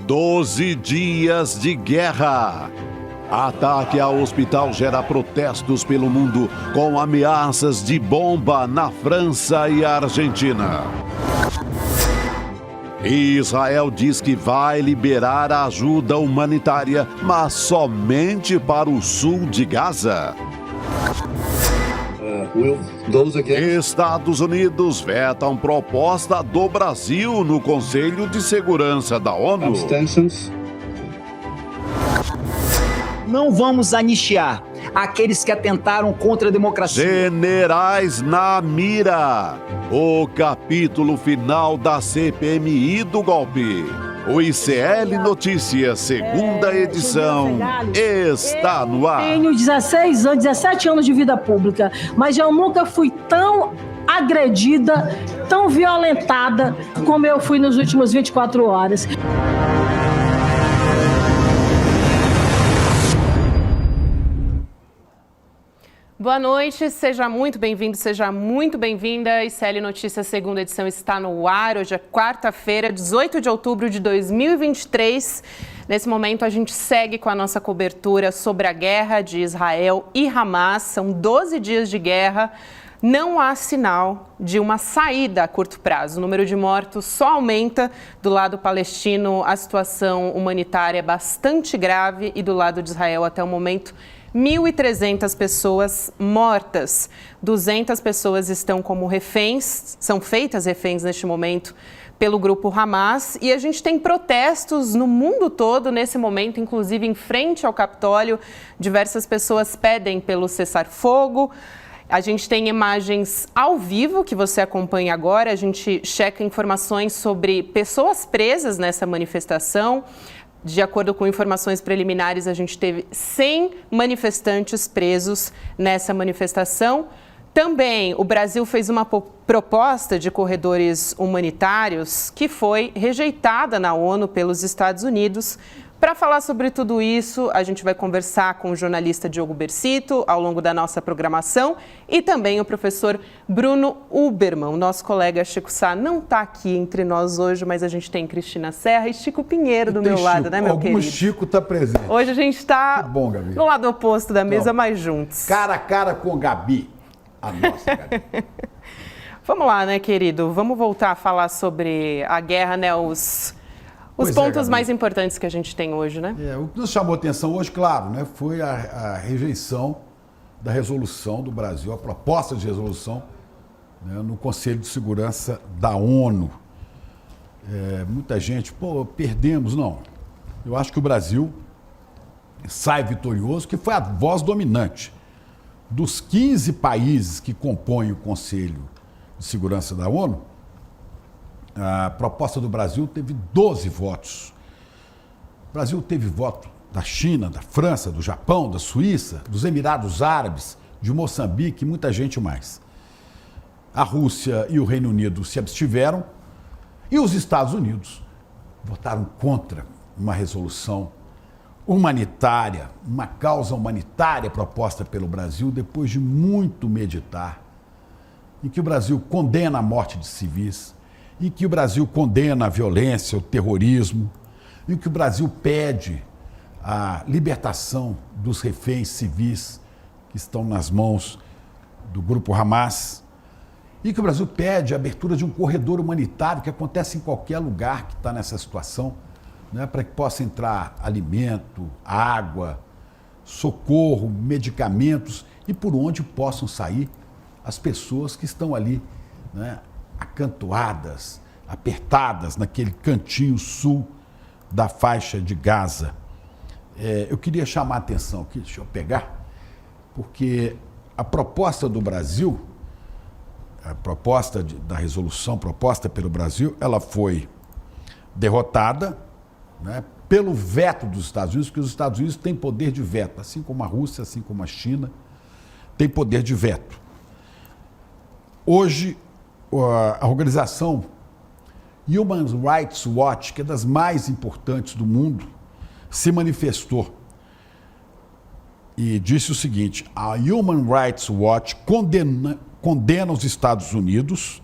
12 dias de guerra. Ataque ao hospital gera protestos pelo mundo com ameaças de bomba na França e Argentina. Israel diz que vai liberar a ajuda humanitária, mas somente para o sul de Gaza. Estados Unidos vetam proposta do Brasil no Conselho de Segurança da ONU. Não vamos anistiar aqueles que atentaram contra a democracia. Generais na mira. O capítulo final da CPMI do golpe. O ICL Notícias, segunda edição, está no ar. Tenho 17 anos de vida pública, mas eu nunca fui tão agredida, tão violentada como eu fui nos últimos 24 horas. Boa noite, seja muito bem-vindo, seja muito bem-vinda. ICL Notícias, segunda edição, está no ar. Hoje é quarta-feira, 18 de outubro de 2023. Nesse momento, a gente segue com a nossa cobertura sobre a guerra de Israel e Hamas. São 12 dias de guerra. Não há sinal de uma saída a curto prazo. O número de mortos só aumenta. Do lado palestino, a situação humanitária é bastante grave e do lado de Israel, até o momento, 1.300 pessoas mortas, 200 pessoas estão como reféns, são feitas reféns neste momento pelo grupo Hamas, e a gente tem protestos no mundo todo nesse momento, inclusive em frente ao Capitólio. Diversas pessoas pedem pelo cessar-fogo. A gente tem imagens ao vivo que você acompanha agora, a gente checa informações sobre pessoas presas nessa manifestação. De acordo com informações preliminares, a gente teve 100 manifestantes presos nessa manifestação. Também o Brasil fez uma proposta de corredores humanitários que foi rejeitada na ONU pelos Estados Unidos. Para falar sobre tudo isso, a gente vai conversar com o jornalista Diogo Bersito ao longo da nossa programação e também o professor Bruno Uberman. O nosso colega Chico Sá não está aqui entre nós hoje, mas a gente tem Cristina Serra e Chico Pinheiro do meu lado, né, meu querido? O Chico está presente. Hoje a gente está no lado oposto da mesa, mas juntos. Cara a cara com Gabi, a nossa Gabi. Vamos lá, né, querido? Vamos voltar a falar sobre a guerra, né, os pontos mais importantes que a gente tem hoje, né? O que nos chamou a atenção hoje, claro, né, foi a rejeição da resolução do Brasil, a proposta de resolução, né, no Conselho de Segurança da ONU. Muita gente, perdemos. Não. Eu acho que o Brasil sai vitorioso, que foi a voz dominante. Dos 15 países que compõem o Conselho de Segurança da ONU, a proposta do Brasil teve 12 votos. O Brasil teve voto da China, da França, do Japão, da Suíça, dos Emirados Árabes, de Moçambique e muita gente mais. A Rússia e o Reino Unido se abstiveram e os Estados Unidos votaram contra uma resolução humanitária, uma causa humanitária proposta pelo Brasil depois de muito meditar, em que o Brasil condena a morte de civis, em que o Brasil condena a violência, o terrorismo, em que o Brasil pede a libertação dos reféns civis que estão nas mãos do grupo Hamas, e que o Brasil pede a abertura de um corredor humanitário que acontece em qualquer lugar que está nessa situação, né, para que possa entrar alimento, água, socorro, medicamentos e por onde possam sair as pessoas que estão ali, né, acantoadas, apertadas naquele cantinho sul da faixa de Gaza. Eu queria chamar a atenção aqui, deixa eu pegar, porque a proposta do Brasil, a proposta da resolução proposta pelo Brasil, ela foi derrotada, né, pelo veto dos Estados Unidos, porque os Estados Unidos têm poder de veto, assim como a Rússia, assim como a China, tem poder de veto. Hoje, a organização Human Rights Watch, que é das mais importantes do mundo, se manifestou e disse o seguinte: a Human Rights Watch condena os Estados Unidos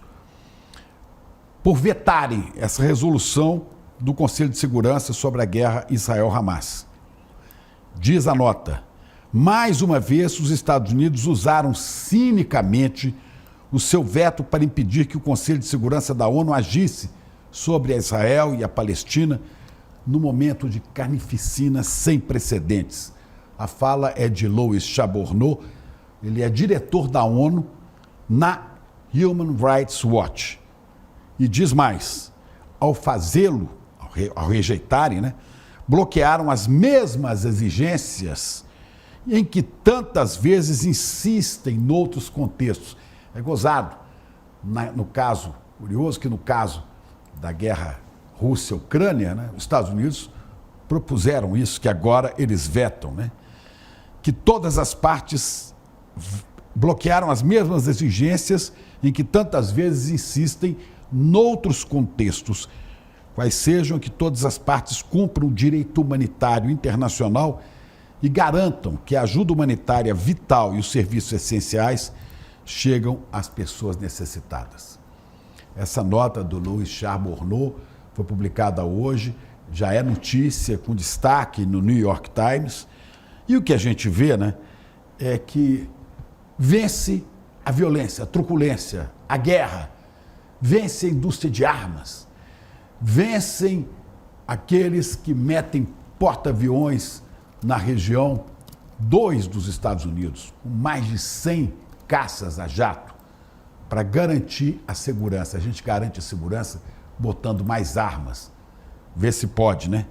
por vetarem essa resolução do Conselho de Segurança sobre a guerra Israel-Hamas. Diz a nota: mais uma vez os Estados Unidos usaram cinicamente o seu veto para impedir que o Conselho de Segurança da ONU agisse sobre Israel e a Palestina no momento de carnificina sem precedentes. A fala é de Louis Chabourneau, ele é diretor da ONU na Human Rights Watch. E diz mais: ao fazê-lo, ao rejeitarem, né, bloquearam as mesmas exigências em que tantas vezes insistem noutros contextos. É gozado, no caso, curioso que no caso da guerra Rússia-Ucrânia, né, os Estados Unidos propuseram isso, que agora eles vetam, né, que todas as partes bloquearam as mesmas exigências em que tantas vezes insistem noutros contextos, quais sejam, que todas as partes cumpram o direito humanitário internacional e garantam que a ajuda humanitária vital e os serviços essenciais chegam às pessoas necessitadas. Essa nota do Louis Chabourneau foi publicada hoje, já é notícia com destaque no New York Times, e o que a gente vê, né, é que vence a violência, a truculência, a guerra, vence a indústria de armas, vencem aqueles que metem porta-aviões na região 2 dos Estados Unidos, com mais de 100 caças a jato, para garantir a segurança. A gente garante a segurança botando mais armas. Vê se pode, né?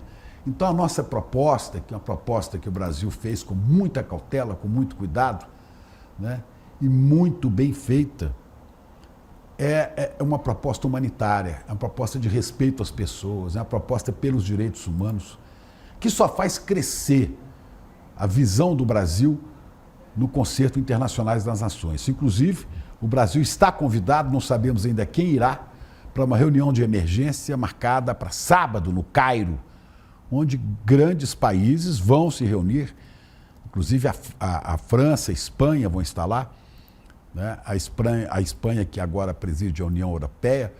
Então a nossa proposta, que é uma proposta que o Brasil fez com muita cautela, com muito cuidado, né, e muito bem feita, é uma proposta humanitária, é uma proposta de respeito às pessoas, é uma proposta pelos direitos humanos, que só faz crescer a visão do Brasil no Concerto Internacionais das Nações. Inclusive, o Brasil está convidado, não sabemos ainda quem irá, para uma reunião de emergência marcada para sábado, no Cairo, onde grandes países vão se reunir, inclusive a França, a Espanha vão estar lá, né? A Espanha, que agora preside a União Europeia,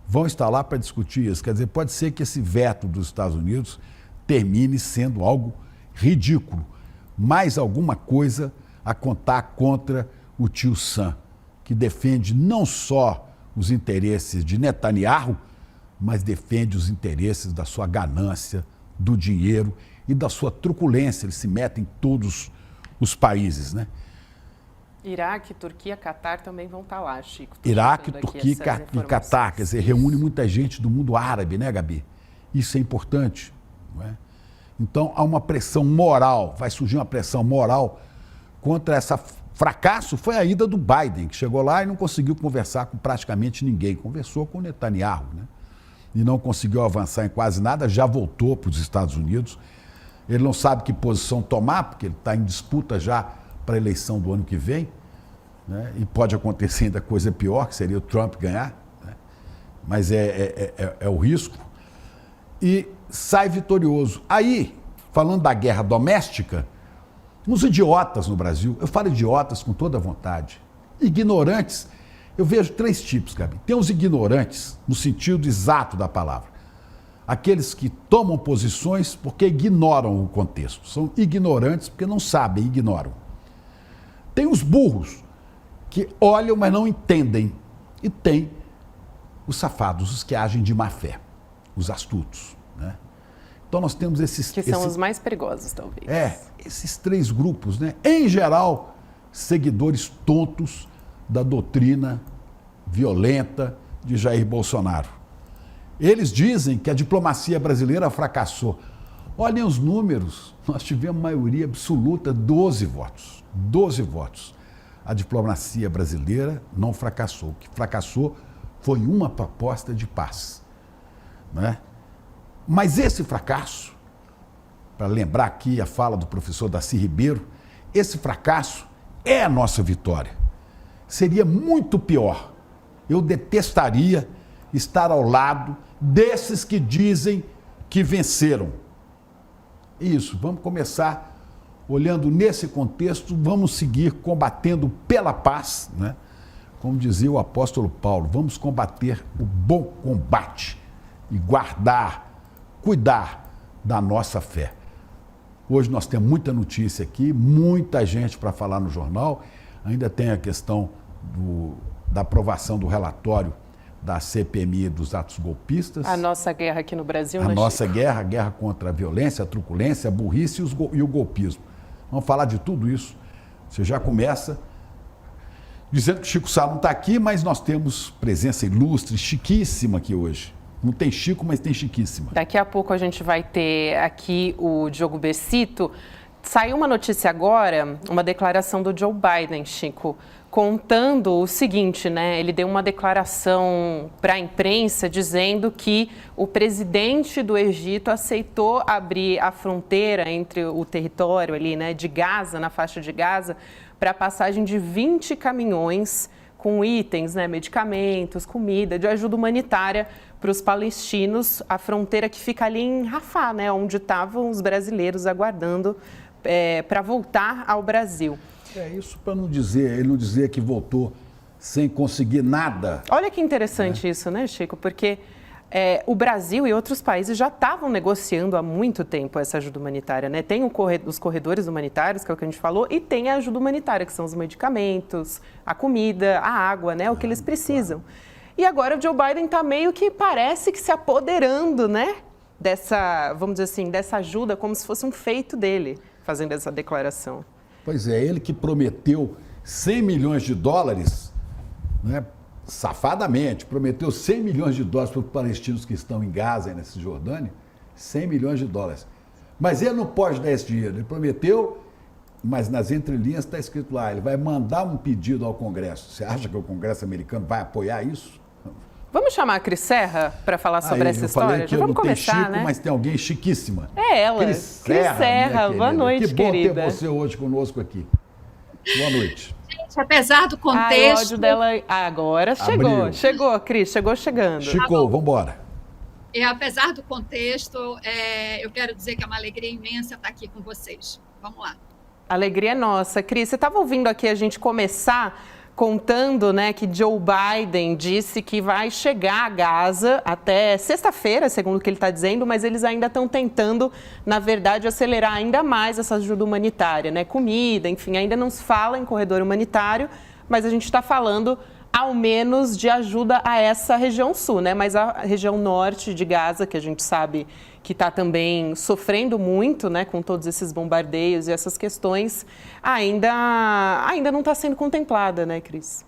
vão estar lá para discutir isso. Quer dizer, pode ser que esse veto dos Estados Unidos termine sendo algo ridículo, mais alguma coisa a contar contra o tio Sam, que defende não só os interesses de Netanyahu, mas defende os interesses da sua ganância, do dinheiro e da sua truculência. Ele se mete em todos os países, né? Iraque, Turquia, Catar também vão estar lá, Chico. Iraque, Turquia e Catar, quer dizer, reúne muita gente do mundo árabe, né, Gabi? Isso é importante, não é? Então há uma pressão moral, vai surgir uma pressão moral contra esse fracasso. Foi a ida do Biden, que chegou lá e não conseguiu conversar com praticamente ninguém. Conversou com o Netanyahu, né? E não conseguiu avançar em quase nada, já voltou para os Estados Unidos. Ele não sabe que posição tomar, porque ele está em disputa já para a eleição do ano que vem, né? E pode acontecer ainda coisa pior, que seria o Trump ganhar, né? Mas é o risco. E sai vitorioso. Aí, falando da guerra doméstica, uns idiotas no Brasil, eu falo idiotas com toda a vontade, ignorantes, eu vejo 3 tipos, Gabi. Tem os ignorantes, no sentido exato da palavra. Aqueles que tomam posições porque ignoram o contexto. São ignorantes porque não sabem, ignoram. Tem os burros, que olham, mas não entendem. E tem os safados, os que agem de má fé, os astutos, né? Então nós temos esses... Que são os mais perigosos, talvez. Esses 3 grupos, né? Em geral, seguidores tontos da doutrina violenta de Jair Bolsonaro. Eles dizem que a diplomacia brasileira fracassou. Olhem os números, nós tivemos maioria absoluta, 12 votos. 12 votos. A diplomacia brasileira não fracassou. O que fracassou foi uma proposta de paz, né? Mas esse fracasso, para lembrar aqui a fala do professor Darcy Ribeiro, esse fracasso é a nossa vitória. Seria muito pior. Eu detestaria estar ao lado desses que dizem que venceram. Isso, vamos começar olhando nesse contexto, vamos seguir combatendo pela paz, né? Como dizia o apóstolo Paulo, vamos combater o bom combate e guardar cuidar da nossa fé. Hoje nós temos muita notícia aqui, muita gente para falar no jornal. Ainda tem a questão da aprovação do relatório da CPMI dos atos golpistas. A nossa guerra aqui no Brasil, A né, nossa Chico? guerra, a guerra contra a violência, a truculência, a burrice e o golpismo. Vamos falar de tudo isso. Você já começa dizendo que o Chico Sá não está aqui, mas nós temos presença ilustre, chiquíssima aqui hoje. Não tem Chico, mas tem chiquíssima. Daqui a pouco a gente vai ter aqui o Diogo Becito. Saiu uma notícia agora, uma declaração do Joe Biden, Chico, contando o seguinte, né? Ele deu uma declaração para a imprensa dizendo que o presidente do Egito aceitou abrir a fronteira entre o território ali, né, de Gaza, na faixa de Gaza, para a passagem de 20 caminhões com itens, né, medicamentos, comida, de ajuda humanitária para os palestinos, a fronteira que fica ali em Rafah, né, onde estavam os brasileiros aguardando para voltar ao Brasil. É isso para não dizer, ele não dizer que voltou sem conseguir nada. Olha que interessante isso, né, Chico? Porque o Brasil e outros países já estavam negociando há muito tempo essa ajuda humanitária, né? Tem os corredores humanitários, que é o que a gente falou, e tem a ajuda humanitária, que são os medicamentos, a comida, a água, né? O que eles precisam. E agora o Joe Biden está meio que parece que se apoderando, né? Dessa, vamos dizer assim, dessa ajuda, como se fosse um feito dele, fazendo essa declaração. Pois é, ele que prometeu 100 milhões de dólares, né, safadamente, prometeu 100 milhões de dólares para os palestinos que estão em Gaza e na Cisjordânia, 100 milhões de dólares. Mas ele não pode dar esse dinheiro, ele prometeu, mas nas entrelinhas está escrito lá, ele vai mandar um pedido ao Congresso. Você acha que o Congresso americano vai apoiar isso? Vamos chamar a Cris Serra para falar sobre essa história? Falei que Já eu vamos não tenho começar, Chico, né? mas tem alguém chiquíssima. É ela, Cris Serra. Minha Boa noite, que bom querida. ter você hoje conosco aqui. Boa noite. Gente, apesar do O contexto... ódio dela agora chegou. Abriu. Chegou, Cris, chegou chegando. Chico, vamos embora. apesar do contexto, eu quero dizer que é uma alegria imensa estar aqui com vocês. Vamos lá. Alegria é nossa. Cris, você estava ouvindo aqui a gente começar contando, né, que Joe Biden disse que vai chegar a Gaza até sexta-feira, segundo o que ele está dizendo, mas eles ainda estão tentando, na verdade, acelerar ainda mais essa ajuda humanitária, né? Comida, enfim, ainda não se fala em corredor humanitário, mas a gente está falando ao menos de ajuda a essa região sul, né? Mas a região norte de Gaza, que a gente sabe que está também sofrendo muito, né, com todos esses bombardeios e essas questões, ainda não está sendo contemplada, né, Cris?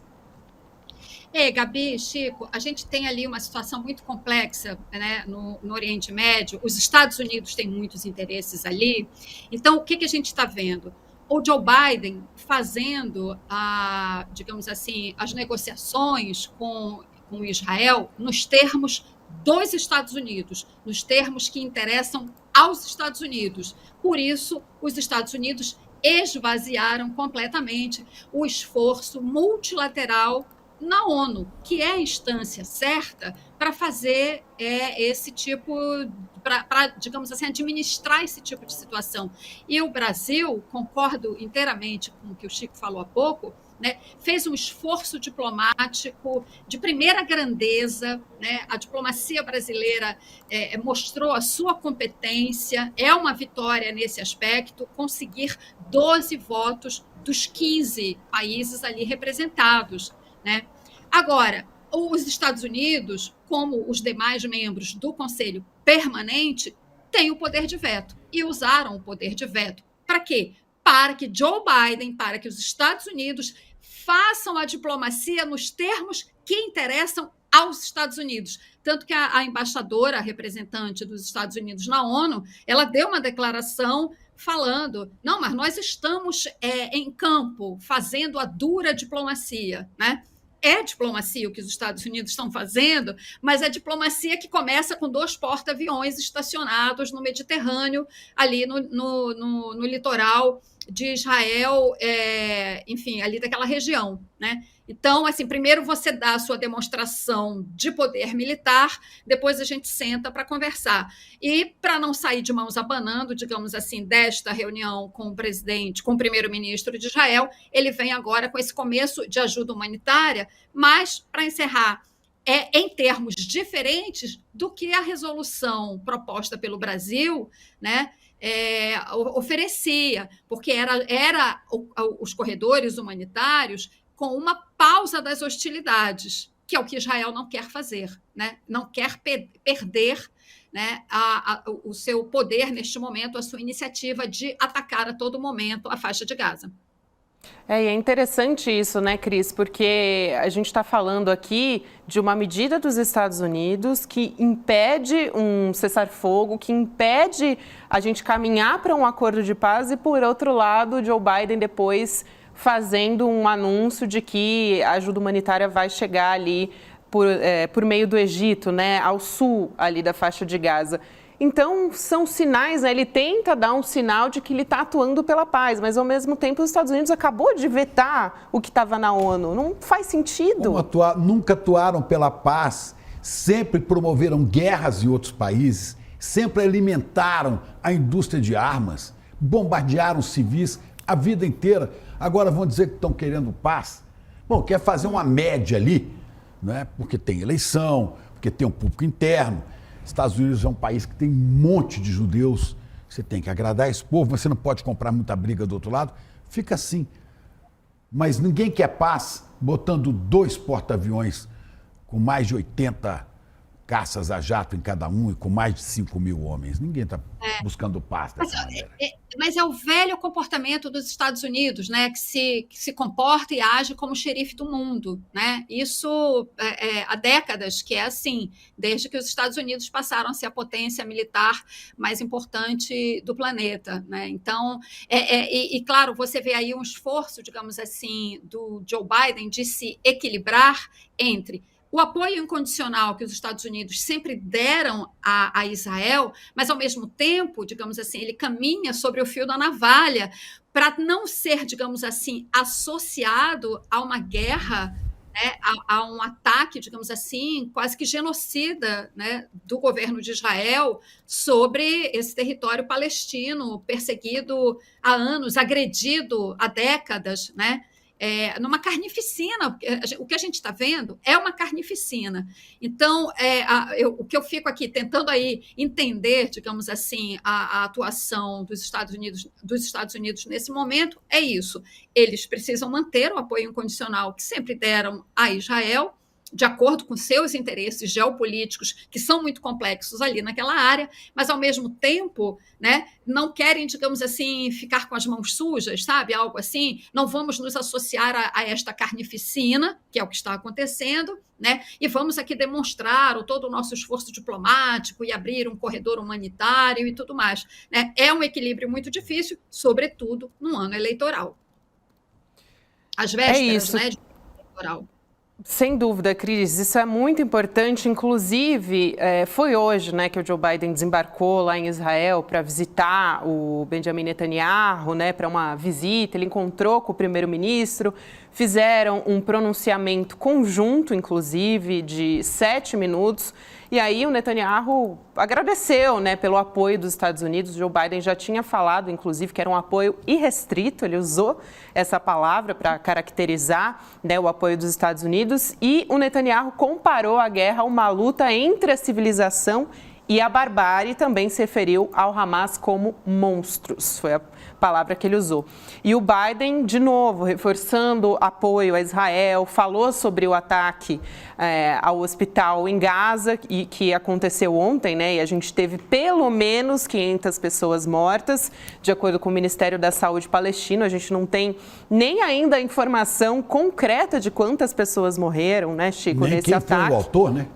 Gabi, Chico, a gente tem ali uma situação muito complexa, né, no Oriente Médio. Os Estados Unidos têm muitos interesses ali. Então, o que a gente está vendo? O Joe Biden fazendo, digamos assim, as negociações com Israel nos termos dos Estados Unidos, nos termos que interessam aos Estados Unidos. Por isso, os Estados Unidos esvaziaram completamente o esforço multilateral na ONU, que é a instância certa para fazer esse tipo, para, digamos assim, administrar esse tipo de situação. E o Brasil, concordo inteiramente com o que o Chico falou há pouco, né, fez um esforço diplomático de primeira grandeza, né? A diplomacia brasileira mostrou a sua competência, é uma vitória nesse aspecto, conseguir 12 votos dos 15 países ali representados, né? Agora, os Estados Unidos, como os demais membros do Conselho Permanente, têm o poder de veto e usaram o poder de veto. Para quê? Para que Joe Biden, para que os Estados Unidos façam a diplomacia nos termos que interessam aos Estados Unidos. Tanto que a embaixadora, a representante dos Estados Unidos na ONU, ela deu uma declaração falando, não, mas nós estamos em campo, fazendo a dura diplomacia, né? É diplomacia o que os Estados Unidos estão fazendo, mas é diplomacia que começa com 2 porta-aviões estacionados no Mediterrâneo, ali no litoral de Israel, enfim, ali daquela região, né? Então, assim, primeiro você dá a sua demonstração de poder militar, depois a gente senta para conversar. E para não sair de mãos abanando, digamos assim, desta reunião com o presidente, com o primeiro-ministro de Israel, ele vem agora com esse começo de ajuda humanitária, mas, para encerrar, em termos diferentes do que a resolução proposta pelo Brasil, né, oferecia, porque era os corredores humanitários com uma pausa das hostilidades, que é o que Israel não quer fazer, né? Não quer perder, né, o seu poder neste momento, a sua iniciativa de atacar a todo momento a faixa de Gaza. E é interessante isso, né, Cris? Porque a gente está falando aqui de uma medida dos Estados Unidos que impede um cessar-fogo, que impede a gente caminhar para um acordo de paz e, por outro lado, Joe Biden depois fazendo um anúncio de que a ajuda humanitária vai chegar ali por meio do Egito, né, ao sul ali da faixa de Gaza. Então, são sinais, né? Ele tenta dar um sinal de que ele está atuando pela paz, mas, ao mesmo tempo, os Estados Unidos acabou de vetar o que estava na ONU. Não faz sentido. Nunca atuaram pela paz, sempre promoveram guerras em outros países, sempre alimentaram a indústria de armas, bombardearam civis a vida inteira. Agora vão dizer que estão querendo paz? Bom, quer fazer uma média ali, né? Porque tem eleição, porque tem um público interno. Estados Unidos é um país que tem um monte de judeus, você tem que agradar esse povo, você não pode comprar muita briga do outro lado, fica assim. Mas ninguém quer paz botando 2 porta-aviões com mais de 80 caças a jato em cada um e com mais de 5 mil homens. Ninguém está buscando paz dessa maneira. Mas é o velho comportamento dos Estados Unidos, né, que se comporta e age como xerife do mundo, né? Isso há décadas que é assim, desde que os Estados Unidos passaram a ser a potência militar mais importante do planeta, né? Então, claro, você vê aí um esforço, digamos assim, do Joe Biden de se equilibrar entre o apoio incondicional que os Estados Unidos sempre deram a Israel, mas, ao mesmo tempo, digamos assim, ele caminha sobre o fio da navalha para não ser, digamos assim, associado a uma guerra, né, a um ataque, digamos assim, quase que genocida, né, do governo de Israel sobre esse território palestino, perseguido há anos, agredido há décadas, né? Numa carnificina, o que a gente está vendo é uma carnificina. Então, o que eu fico aqui tentando aí entender, digamos assim, a atuação dos Estados Unidos nesse momento é isso. Eles precisam manter o apoio incondicional que sempre deram a Israel, de acordo com seus interesses geopolíticos, que são muito complexos ali naquela área, mas, ao mesmo tempo, né, não querem, digamos assim, ficar com as mãos sujas, sabe? Algo assim, não vamos nos associar a esta carnificina, que é o que está acontecendo, né? E vamos aqui demonstrar todo o nosso esforço diplomático e abrir um corredor humanitário e tudo mais, né? É um equilíbrio muito difícil, sobretudo num ano eleitoral. Às vésperas, né, de eleitoral. Sem dúvida, Cris, isso é muito importante. Inclusive, foi hoje, né, que o Joe Biden desembarcou lá em Israel para visitar o Benjamin Netanyahu, né, para uma visita. Ele encontrou com o primeiro-ministro, fizeram um pronunciamento conjunto, inclusive, de 7 minutos. E aí o Netanyahu agradeceu, né, pelo apoio dos Estados Unidos. O Joe Biden já tinha falado, inclusive, que era um apoio irrestrito. Ele usou essa palavra para caracterizar, né, o apoio dos Estados Unidos. E o Netanyahu comparou a guerra a uma luta entre a civilização e a barbárie, também se referiu ao Hamas como monstros, foi a palavra que ele usou. E o Biden, de novo, reforçando apoio a Israel, falou sobre o ataque ao hospital em Gaza, e que aconteceu ontem, né? E a gente teve pelo menos 500 pessoas mortas, de acordo com o Ministério da Saúde palestino. A gente não tem nem ainda a informação concreta de quantas pessoas morreram, né, Chico, nem nesse quem ataque. foi o autor, né?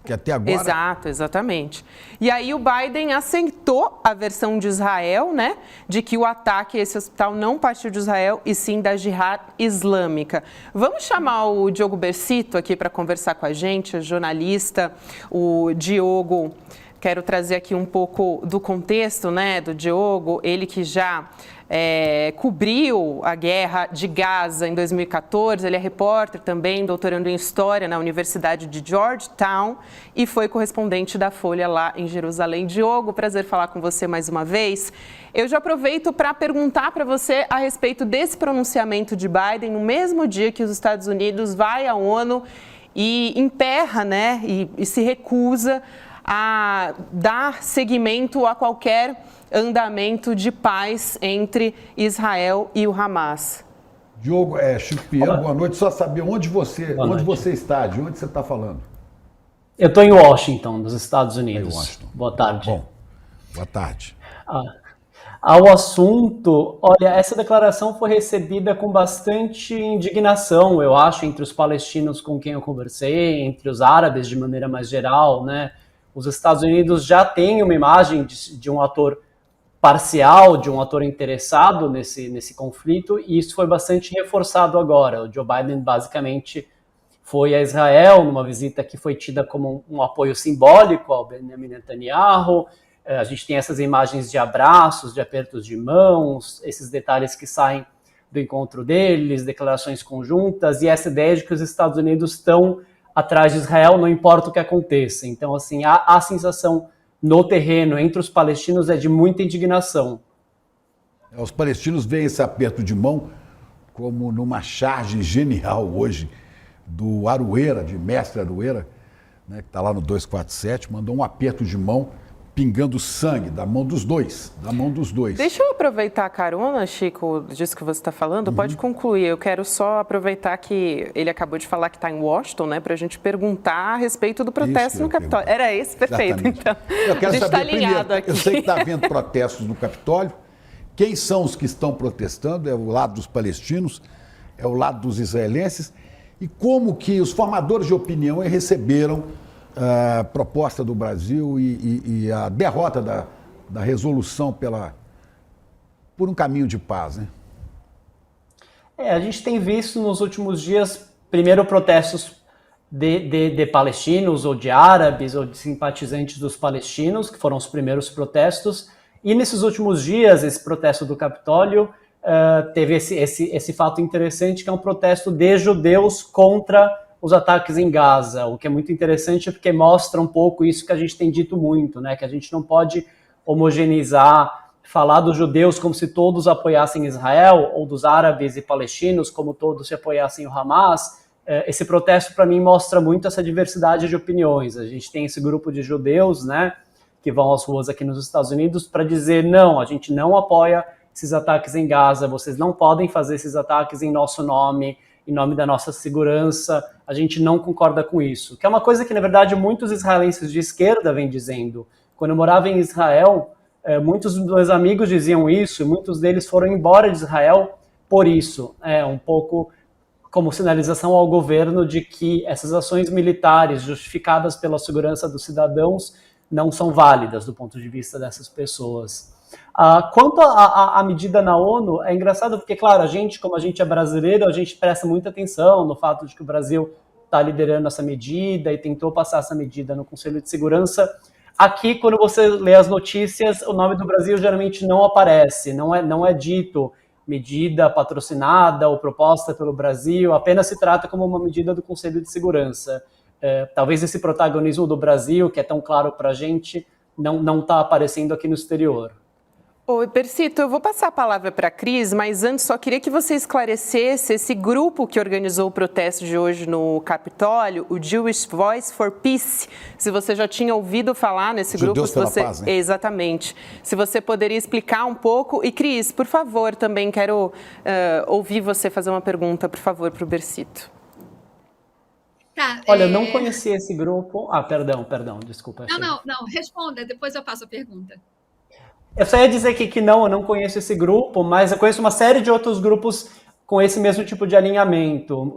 Que até agora... Exato, exatamente. E aí o Biden aceitou a versão de Israel, né, de que o ataque a esse hospital não partiu de Israel e sim da Jihad Islâmica. Vamos chamar o Diogo Bercito aqui para conversar com a gente, jornalista, o Diogo. Quero trazer aqui um pouco do contexto, né, do Diogo, ele que já cobriu a guerra de Gaza em 2014, ele é repórter também, doutorando em História na Universidade de Georgetown e foi correspondente da Folha lá em Jerusalém. Diogo, prazer falar com você mais uma vez. Eu já aproveito para perguntar para você a respeito desse pronunciamento de Biden no mesmo dia que os Estados Unidos vai à ONU e emperra, né, e se recusa a dar seguimento a qualquer andamento de paz entre Israel e o Hamas. Diogo, Chico Pinheiro, boa noite. Só saber onde você está, de onde você está falando. Eu estou em Washington, nos Estados Unidos. Washington. Boa tarde. Bom, boa tarde. Ao assunto, olha, essa declaração foi recebida com bastante indignação, eu acho, entre os palestinos com quem eu conversei, entre os árabes de maneira mais geral, né? Os Estados Unidos já têm uma imagem de um ator parcial, de um ator interessado nesse conflito, e isso foi bastante reforçado agora. O Joe Biden basicamente foi a Israel numa visita que foi tida como um apoio simbólico ao Benjamin Netanyahu. A gente tem essas imagens de abraços, de apertos de mãos, esses detalhes que saem do encontro deles, declarações conjuntas, e essa ideia de que os Estados Unidos estão atrás de Israel, não importa o que aconteça. Então, assim, a sensação no terreno entre os palestinos é de muita indignação. Os palestinos veem esse aperto de mão como numa charge genial hoje do Arueira, de Mestre Arueira, né, que está lá no 247, mandou um aperto de mão pingando sangue da mão dos dois, Deixa eu aproveitar a carona, Chico, disso que você está falando, pode concluir. Eu quero só aproveitar que ele acabou de falar que está em Washington, né, para a gente perguntar a respeito do protesto no Capitólio. Era esse? Perfeito, exatamente. Então. Eu quero a gente está alinhado primeiro, aqui. eu sei que está havendo protestos no Capitólio. Quem são os que estão protestando? É o lado dos palestinos, é o lado dos israelenses. E como que os formadores de opinião receberam a proposta do Brasil e a derrota da resolução por um caminho de paz, né? A gente tem visto nos últimos dias, primeiro, protestos de palestinos, ou de árabes, ou de simpatizantes dos palestinos, que foram os primeiros protestos, e nesses últimos dias, esse protesto do Capitólio teve esse fato interessante, que é um protesto de judeus contra os ataques em Gaza, o que é muito interessante porque mostra um pouco isso que a gente tem dito muito, né? Que a gente não pode homogeneizar, falar dos judeus como se todos apoiassem Israel, ou dos árabes e palestinos como todos se apoiassem o Hamas. Esse protesto, para mim, mostra muito essa diversidade de opiniões. A gente tem esse grupo de judeus, né, que vão às ruas aqui nos Estados Unidos para dizer, não, a gente não apoia esses ataques em Gaza, vocês não podem fazer esses ataques em nosso nome, em nome da nossa segurança, a gente não concorda com isso. Que é uma coisa que, na verdade, muitos israelenses de esquerda vêm dizendo. Quando eu morava em Israel, muitos dos meus amigos diziam isso, e muitos deles foram embora de Israel por isso. Um pouco como sinalização ao governo de que essas ações militares justificadas pela segurança dos cidadãos não são válidas do ponto de vista dessas pessoas. Quanto à medida na ONU, é engraçado porque, claro, como a gente é brasileiro, a gente presta muita atenção no fato de que o Brasil está liderando essa medida e tentou passar essa medida no Conselho de Segurança. Aqui, quando você lê as notícias, o nome do Brasil geralmente não aparece, não é dito medida patrocinada ou proposta pelo Brasil, apenas se trata como uma medida do Conselho de Segurança. Talvez esse protagonismo do Brasil, que é tão claro para a gente, não está aparecendo aqui no exterior. Oi, Persito, eu vou passar a palavra para a Cris, mas antes só queria que você esclarecesse esse grupo que organizou o protesto de hoje no Capitólio, o Jewish Voice for Peace. Se você já tinha ouvido falar nesse grupo, Judeus pela Paz, né? Exatamente. Se você poderia explicar um pouco. E Cris, por favor, também quero ouvir você fazer uma pergunta, por favor, para o Persito. Tá, Olha, eu não conhecia esse grupo. Perdão, desculpa. Não, responda, depois eu faço a pergunta. Eu só ia dizer que não, eu não conheço esse grupo, mas eu conheço uma série de outros grupos com esse mesmo tipo de alinhamento.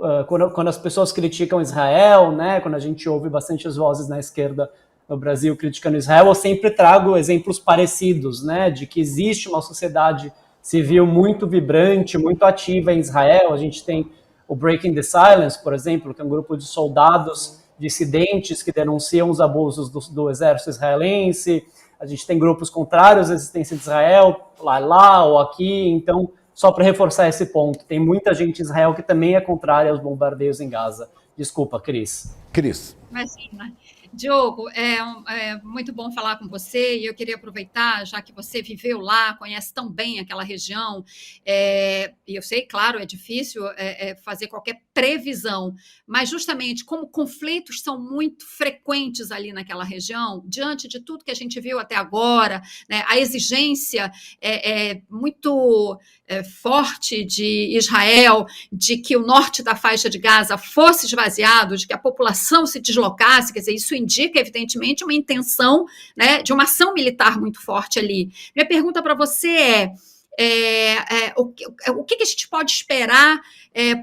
Quando as pessoas criticam Israel, né, quando a gente ouve bastante as vozes na esquerda no Brasil criticando Israel, eu sempre trago exemplos parecidos, né, de que existe uma sociedade civil muito vibrante, muito ativa em Israel. A gente tem o Breaking the Silence, por exemplo, que é um grupo de soldados dissidentes que denunciam os abusos do exército israelense. A gente tem grupos contrários à existência de Israel, lá ou aqui. Então, só para reforçar esse ponto, tem muita gente em Israel que também é contrária aos bombardeios em Gaza. Desculpa, Cris. Imagina. Diogo, é muito bom falar com você e eu queria aproveitar, já que você viveu lá, conhece tão bem aquela região, e eu sei, claro, é difícil fazer qualquer previsão, mas justamente como conflitos são muito frequentes ali naquela região, diante de tudo que a gente viu até agora, né, a exigência muito forte de Israel de que o norte da faixa de Gaza fosse esvaziado, de que a população se deslocasse, quer dizer, isso indica, evidentemente, uma intenção, né, de uma ação militar muito forte ali. Minha pergunta para você o que a gente pode esperar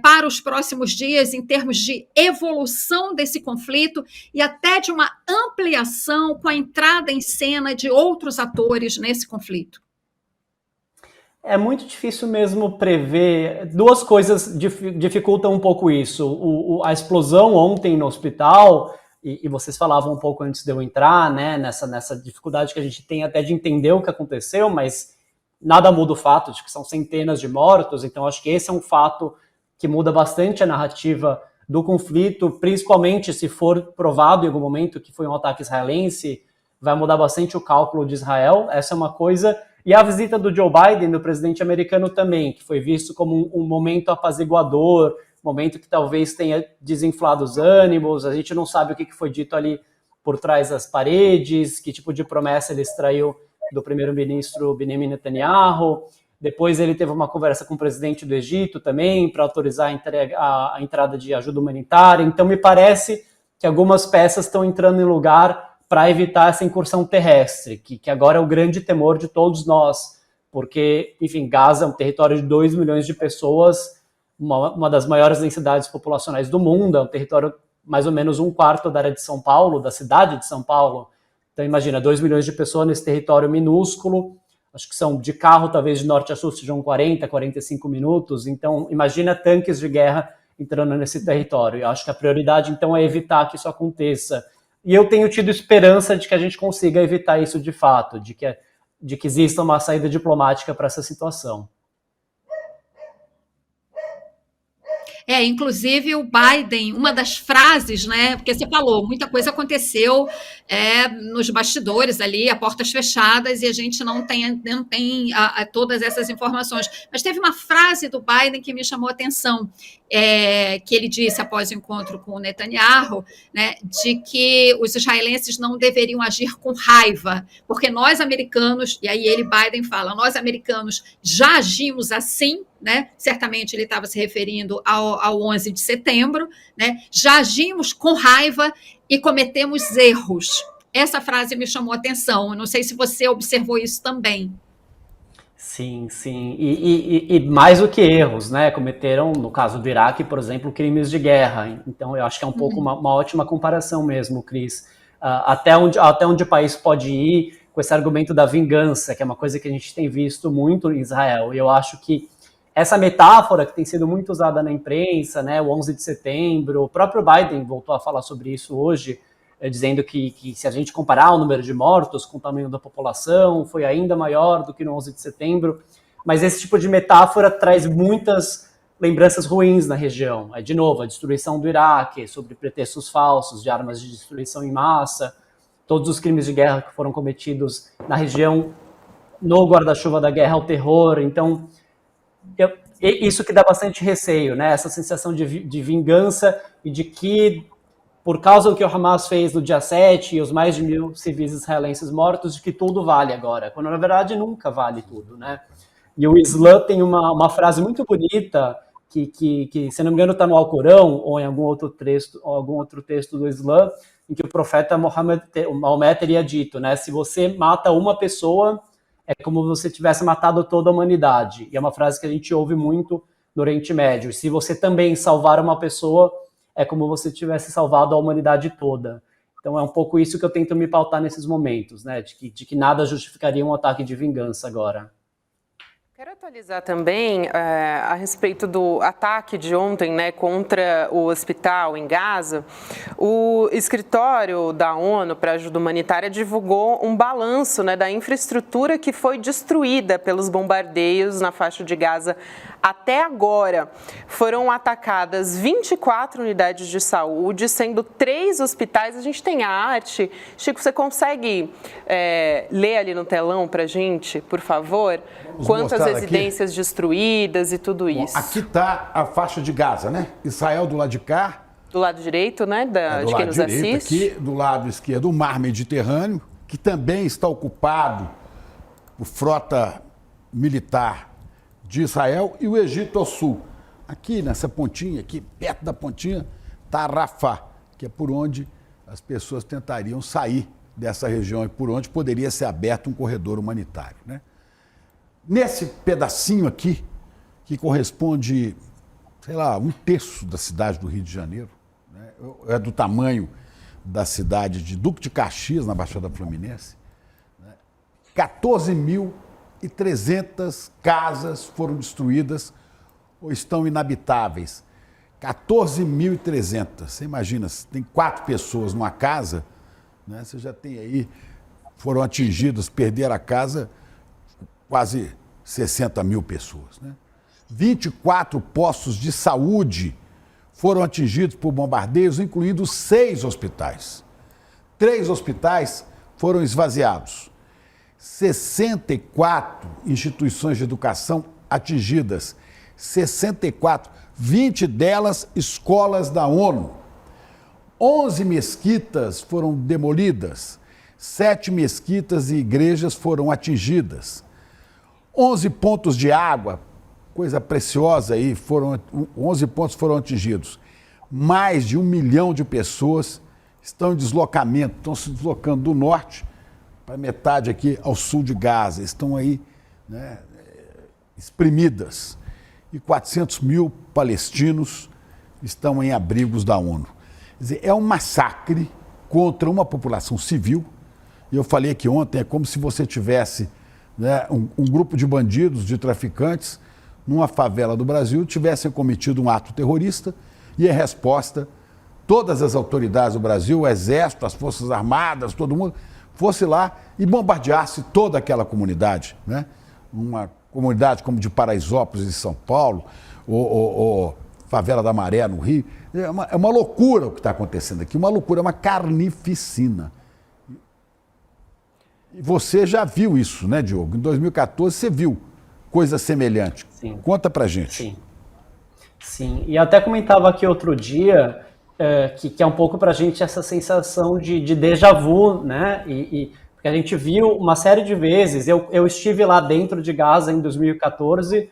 para os próximos dias em termos de evolução desse conflito e até de uma ampliação com a entrada em cena de outros atores nesse conflito? É muito difícil mesmo prever. Duas coisas dificultam um pouco isso. A explosão ontem no hospital, e vocês falavam um pouco antes de eu entrar, né, nessa dificuldade que a gente tem até de entender o que aconteceu, mas nada muda o fato de que são centenas de mortos, então acho que esse é um fato que muda bastante a narrativa do conflito, principalmente se for provado em algum momento que foi um ataque israelense, vai mudar bastante o cálculo de Israel, essa é uma coisa. E a visita do Joe Biden, do presidente americano também, que foi visto como um momento apaziguador, momento que talvez tenha desinflado os ânimos, a gente não sabe o que foi dito ali por trás das paredes, que tipo de promessa ele extraiu do primeiro-ministro Benjamin Netanyahu. Depois ele teve uma conversa com o presidente do Egito também, para autorizar a entrada de ajuda humanitária. Então me parece que algumas peças estão entrando em lugar para evitar essa incursão terrestre, que agora é o grande temor de todos nós, porque, enfim, Gaza é um território de 2 milhões de pessoas, uma das maiores densidades populacionais do mundo, é um território mais ou menos 1/4 da área de São Paulo, da cidade de São Paulo. Então imagina, 2 milhões de pessoas nesse território minúsculo, acho que são de carro, talvez de norte a sul sejam 40, 45 minutos, então imagina tanques de guerra entrando nesse território. Eu acho que a prioridade, então, é evitar que isso aconteça. E eu tenho tido esperança de que a gente consiga evitar isso de fato, de que exista uma saída diplomática para essa situação. Inclusive o Biden, uma das frases, né, porque você falou, muita coisa aconteceu nos bastidores ali, a portas fechadas, e a gente não tem todas essas informações. Mas teve uma frase do Biden que me chamou a atenção, que ele disse após o encontro com o Netanyahu, né, de que os israelenses não deveriam agir com raiva, porque nós americanos, e aí Biden fala, nós americanos já agimos assim, né? Certamente ele estava se referindo ao 11 de setembro, né? Já agimos com raiva e cometemos erros. Essa frase me chamou a atenção, eu não sei se você observou isso também. Sim, sim, e mais do que erros, né? Cometeram, no caso do Iraque, por exemplo, crimes de guerra. Então eu acho que é um pouco uma ótima comparação mesmo, Cris. Até onde o país pode ir com esse argumento da vingança, que é uma coisa que a gente tem visto muito em Israel. E eu acho que essa metáfora que tem sido muito usada na imprensa, né, o 11 de setembro, o próprio Biden voltou a falar sobre isso hoje, dizendo que se a gente comparar o número de mortos com o tamanho da população, foi ainda maior do que no 11 de setembro, mas esse tipo de metáfora traz muitas lembranças ruins na região. De novo, a destruição do Iraque, sobre pretextos falsos de armas de destruição em massa, todos os crimes de guerra que foram cometidos na região no guarda-chuva da guerra ao terror. Então, isso que dá bastante receio, né? Essa sensação de vingança e de que, por causa do que o Hamas fez no dia 7 e os mais de 1.000 civis israelenses mortos, de que tudo vale agora, quando na verdade nunca vale tudo, né? E o Islã tem uma frase muito bonita que se não me engano está no Alcorão ou em algum outro texto do Islã, em que o profeta Maomé teria dito, né? Se você mata uma pessoa, é como se você tivesse matado toda a humanidade. E é uma frase que a gente ouve muito no Oriente Médio. E se você também salvar uma pessoa, é como se você tivesse salvado a humanidade toda. Então é um pouco isso que eu tento me pautar nesses momentos, né? De que nada justificaria um ataque de vingança agora. Quero atualizar também a respeito do ataque de ontem, né, contra o hospital em Gaza. O escritório da ONU para ajuda humanitária divulgou um balanço, né, da infraestrutura que foi destruída pelos bombardeios na faixa de Gaza Até agora, foram atacadas 24 unidades de saúde, sendo 3 hospitais. A gente tem a arte. Chico, você consegue ler ali no telão para a gente, por favor? Vamos quantas mostrar residências aqui. Destruídas e tudo isso? Bom, aqui está a faixa de Gaza, né? Israel do lado de cá. Do lado direito, né, Do de quem lado nos direito, assiste. aqui do lado esquerdo, o Mar Mediterrâneo, que também está ocupado por frota militar de Israel, e o Egito ao sul. Aqui nessa pontinha, aqui perto da pontinha, está Rafah, que é por onde as pessoas tentariam sair dessa região e por onde poderia ser aberto um corredor humanitário, né? Nesse pedacinho aqui, que corresponde, sei lá, 1/3 da cidade do Rio de Janeiro, né? É do tamanho da cidade de Duque de Caxias, na Baixada Fluminense, né? 14.300 casas foram destruídas ou estão inabitáveis. 14.300. Você imagina, se tem 4 pessoas numa casa, né? Você já tem aí, foram atingidas, perderam a casa, quase 60 mil pessoas, né? 24 postos de saúde foram atingidos por bombardeios, incluindo 6 hospitais. 3 hospitais foram esvaziados. 64 instituições de educação atingidas. 64, 20 delas escolas da ONU. 11 mesquitas foram demolidas. 7 mesquitas e igrejas foram atingidas. 11 pontos de água, coisa preciosa aí, 11 pontos foram atingidos. Mais de 1 milhão de pessoas estão em deslocamento, estão se deslocando do norte para metade aqui ao sul de Gaza, estão aí, né, exprimidas. E 400 mil palestinos estão em abrigos da ONU. Quer dizer, é um massacre contra uma população civil. E eu falei aqui ontem, é como se você tivesse, né, um grupo de bandidos, de traficantes, numa favela do Brasil, tivessem cometido um ato terrorista e, em resposta, todas as autoridades do Brasil, o Exército, as Forças Armadas, todo mundo, fosse lá e bombardeasse toda aquela comunidade, né? Uma comunidade como de Paraisópolis, em São Paulo, ou Favela da Maré, no Rio. É uma loucura o que está acontecendo aqui, uma loucura, uma carnificina. E você já viu isso, né, Diogo? Em 2014 você viu coisa semelhante. Sim. Conta pra gente. Sim. Sim, e até comentava aqui outro dia que é um pouco pra gente essa sensação de déjà vu, né? Porque a gente viu uma série de vezes, eu estive lá dentro de Gaza em 2014,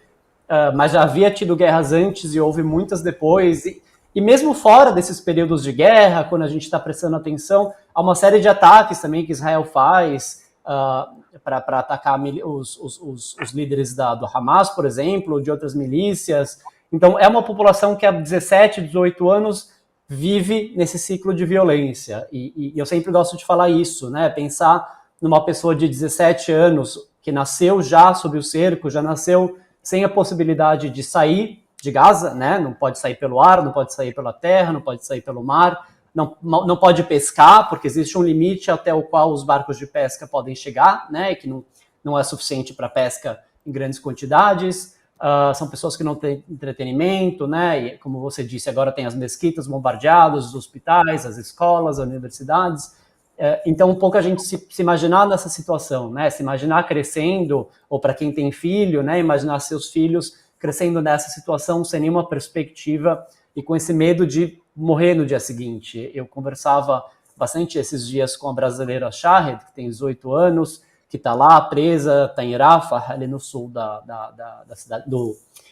mas já havia tido guerras antes e houve muitas depois, e mesmo fora desses períodos de guerra, quando a gente está prestando atenção, há uma série de ataques também que Israel faz para atacar os líderes do Hamas, por exemplo, de outras milícias. Então, é uma população que há 17, 18 anos vive nesse ciclo de violência. E eu sempre gosto de falar isso, né? Pensar numa pessoa de 17 anos que nasceu já sob o cerco, já nasceu sem a possibilidade de sair de Gaza, né? Não pode sair pelo ar, não pode sair pela terra, não pode sair pelo mar, não pode pescar, porque existe um limite até o qual os barcos de pesca podem chegar, né? Que não é suficiente para pesca em grandes quantidades. São pessoas que não têm entretenimento, né? E, como você disse, agora tem as mesquitas bombardeadas, os hospitais, as escolas, as universidades. Então, um pouco a gente se imaginar nessa situação, né? Se imaginar crescendo, ou para quem tem filho, né? Imaginar seus filhos crescendo nessa situação sem nenhuma perspectiva e com esse medo de morrer no dia seguinte. Eu conversava bastante esses dias com a brasileira Shahed, que tem 18 anos, que está lá presa, está em Rafah, ali no sul da cidade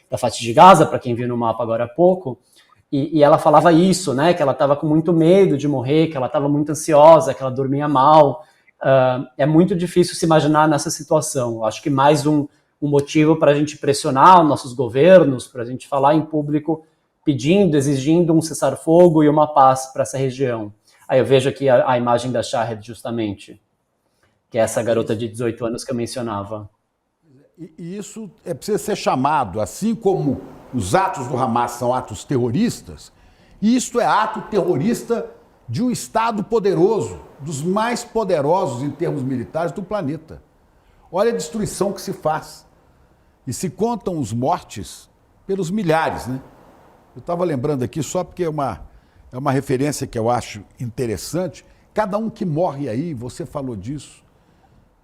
da faixa de Gaza, para quem viu no mapa agora há pouco, e ela falava isso, né, que ela estava com muito medo de morrer, que ela estava muito ansiosa, que ela dormia mal. É muito difícil se imaginar nessa situação. Acho que mais um motivo para a gente pressionar os nossos governos, para a gente falar em público, pedindo, exigindo um cessar-fogo e uma paz para essa região. Aí eu vejo aqui a imagem da Shahed, justamente, que é essa garota de 18 anos que eu mencionava. E isso precisa ser chamado, assim como os atos do Hamas são atos terroristas, isto é ato terrorista de um Estado poderoso, dos mais poderosos em termos militares do planeta. Olha a destruição que se faz. E se contam os mortes, pelos milhares, né? Eu estava lembrando aqui, só porque é uma referência que eu acho interessante, cada um que morre aí, você falou disso,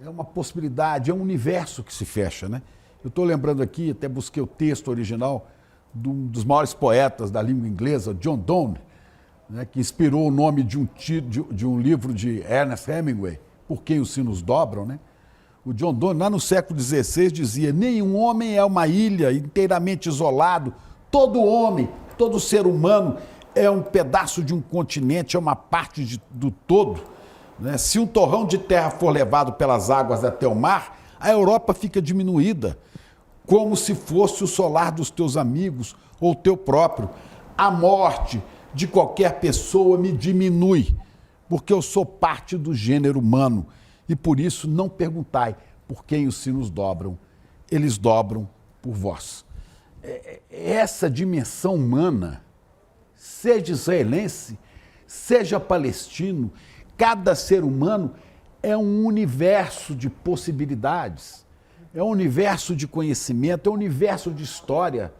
é uma possibilidade, é um universo que se fecha, né? Eu estou lembrando aqui, até busquei o texto original de um dos maiores poetas da língua inglesa, John Donne, né, que inspirou o nome de um livro de Ernest Hemingway, Por Quem os Sinos Dobram, né? O John Donne, lá no século XVI, dizia: nenhum homem é uma ilha inteiramente isolado, todo homem, todo ser humano é um pedaço de um continente, é uma parte do todo, né? Se um torrão de terra for levado pelas águas até o mar, a Europa fica diminuída, como se fosse o solar dos teus amigos ou teu próprio. A morte de qualquer pessoa me diminui, porque eu sou parte do gênero humano, e por isso não perguntai por quem os sinos dobram, eles dobram por vós. Essa dimensão humana, seja israelense, seja palestino, cada ser humano é um universo de possibilidades, é um universo de conhecimento, é um universo de história,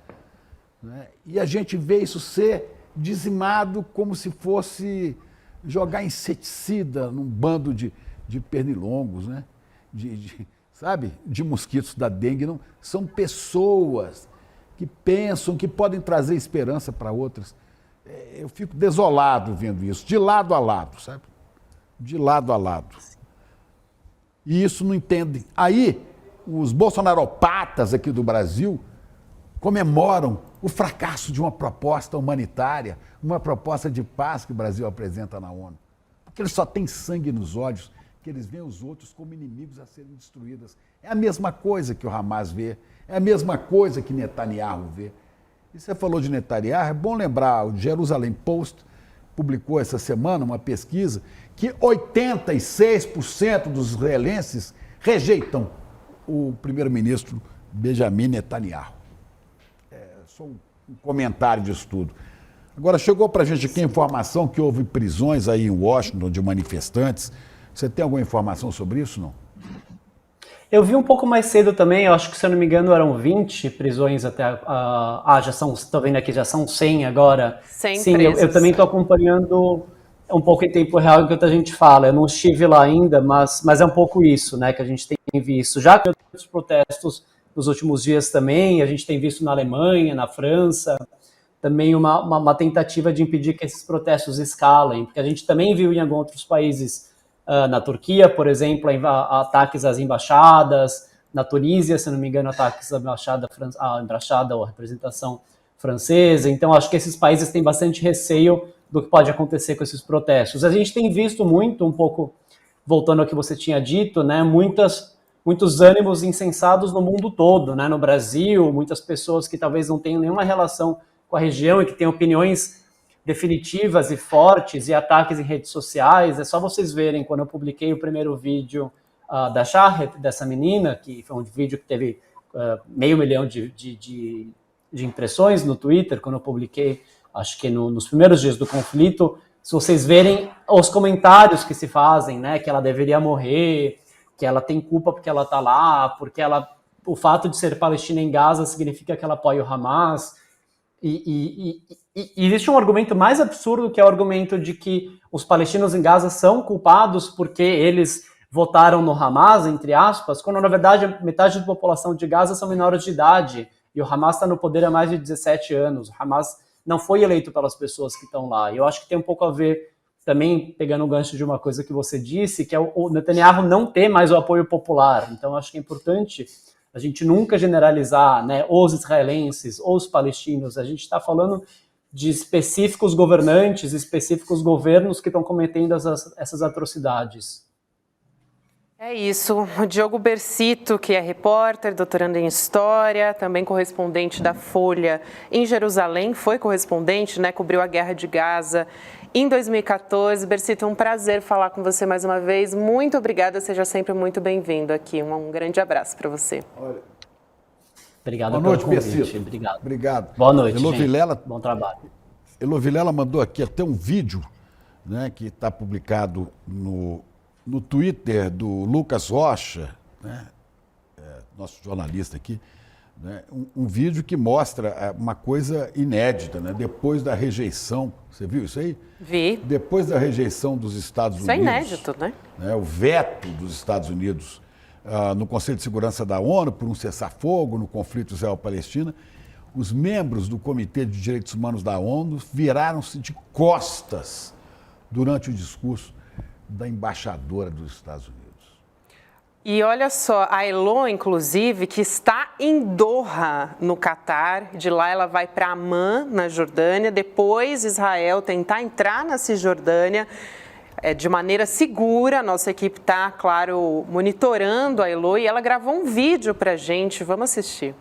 né? E a gente vê isso ser dizimado como se fosse jogar inseticida num bando de pernilongos, né? Sabe? De mosquitos da dengue. Não, são pessoas que pensam, que podem trazer esperança para outras. Eu fico desolado vendo isso, de lado a lado, sabe? De lado a lado. E isso não entendem. Aí, os bolsonaropatas aqui do Brasil comemoram o fracasso de uma proposta humanitária, uma proposta de paz que o Brasil apresenta na ONU. Porque eles só têm sangue nos olhos, que eles veem os outros como inimigos a serem destruídos. É a mesma coisa que o Hamas vê, é a mesma coisa que Netanyahu vê. E você falou de Netanyahu, é bom lembrar, o Jerusalem Post publicou essa semana uma pesquisa que 86% dos israelenses rejeitam o primeiro-ministro Benjamin Netanyahu. Só um comentário disso tudo. Agora, chegou para a gente aqui a informação que houve prisões aí em Washington de manifestantes. Você tem alguma informação sobre isso, não? Eu vi um pouco mais cedo também, eu acho que, se eu não me engano, eram 20 prisões até... já são, estou vendo aqui, já são 100 agora. 100 Sim, presos. eu também estou acompanhando um pouco em tempo real enquanto a gente fala. Eu não estive lá ainda, mas é um pouco isso, né, que a gente tem visto. Já que outros protestos nos últimos dias também, a gente tem visto na Alemanha, na França, também uma tentativa de impedir que esses protestos escalem, porque a gente também viu em alguns outros países, na Turquia, por exemplo, ataques às embaixadas, na Tunísia, se não me engano, ataques à embaixada ou à representação francesa. Então, acho que esses países têm bastante receio do que pode acontecer com esses protestos. A gente tem visto muito, um pouco, voltando ao que você tinha dito, né, muitos ânimos insensados no mundo todo, né, no Brasil, muitas pessoas que talvez não tenham nenhuma relação com a região e que têm opiniões definitivas e fortes e ataques em redes sociais. É só vocês verem, quando eu publiquei o primeiro vídeo da Shahed, dessa menina, que foi um vídeo que teve 500 mil de impressões no Twitter, quando eu publiquei, acho que nos primeiros dias do conflito. Se vocês verem os comentários que se fazem, né, que ela deveria morrer, que ela tem culpa porque ela está lá, porque o fato de ser palestina em Gaza significa que ela apoia o Hamas. E existe um argumento mais absurdo, que é o argumento de que os palestinos em Gaza são culpados porque eles votaram no Hamas, entre aspas, quando na verdade metade da população de Gaza são menores de idade e o Hamas está no poder há mais de 17 anos. O Hamas não foi eleito pelas pessoas que estão lá. E eu acho que tem um pouco a ver também, pegando o gancho de uma coisa que você disse, que é o Netanyahu não ter mais o apoio popular. Então, acho que é importante a gente nunca generalizar, né, os israelenses, os palestinos. A gente está falando de específicos governantes, específicos governos que estão cometendo essas atrocidades. É isso. O Diogo Bersito, que é repórter, doutorando em História, também correspondente da Folha em Jerusalém, foi correspondente, né, cobriu a Guerra de Gaza em 2014. Bersito, é um prazer falar com você mais uma vez. Muito obrigada, seja sempre muito bem-vindo aqui. Um grande abraço para você. Olha. Obrigado Boa noite, pelo convite. Bersito. Obrigado. Obrigado. Boa noite, Elô gente. Vilela, bom trabalho. Elô Vilela mandou aqui até um vídeo, né, que está publicado no Twitter do Lucas Rocha, né, nosso jornalista aqui, né, um vídeo que mostra uma coisa inédita, né? Depois da rejeição, você viu isso aí? Vi. Depois da rejeição dos Estados Isso Unidos... é inédito, né? O veto dos Estados Unidos no Conselho de Segurança da ONU por um cessar-fogo no conflito Israel-Palestina, os membros do Comitê de Direitos Humanos da ONU viraram-se de costas durante o discurso da embaixadora dos Estados Unidos. E olha só, a Elo, inclusive, que está em Doha, no Catar. De lá ela vai para Amman, na Jordânia. Depois, Israel tentar entrar na Cisjordânia de maneira segura. Nossa equipe está, claro, monitorando a Elo e ela gravou um vídeo para a gente. Vamos assistir.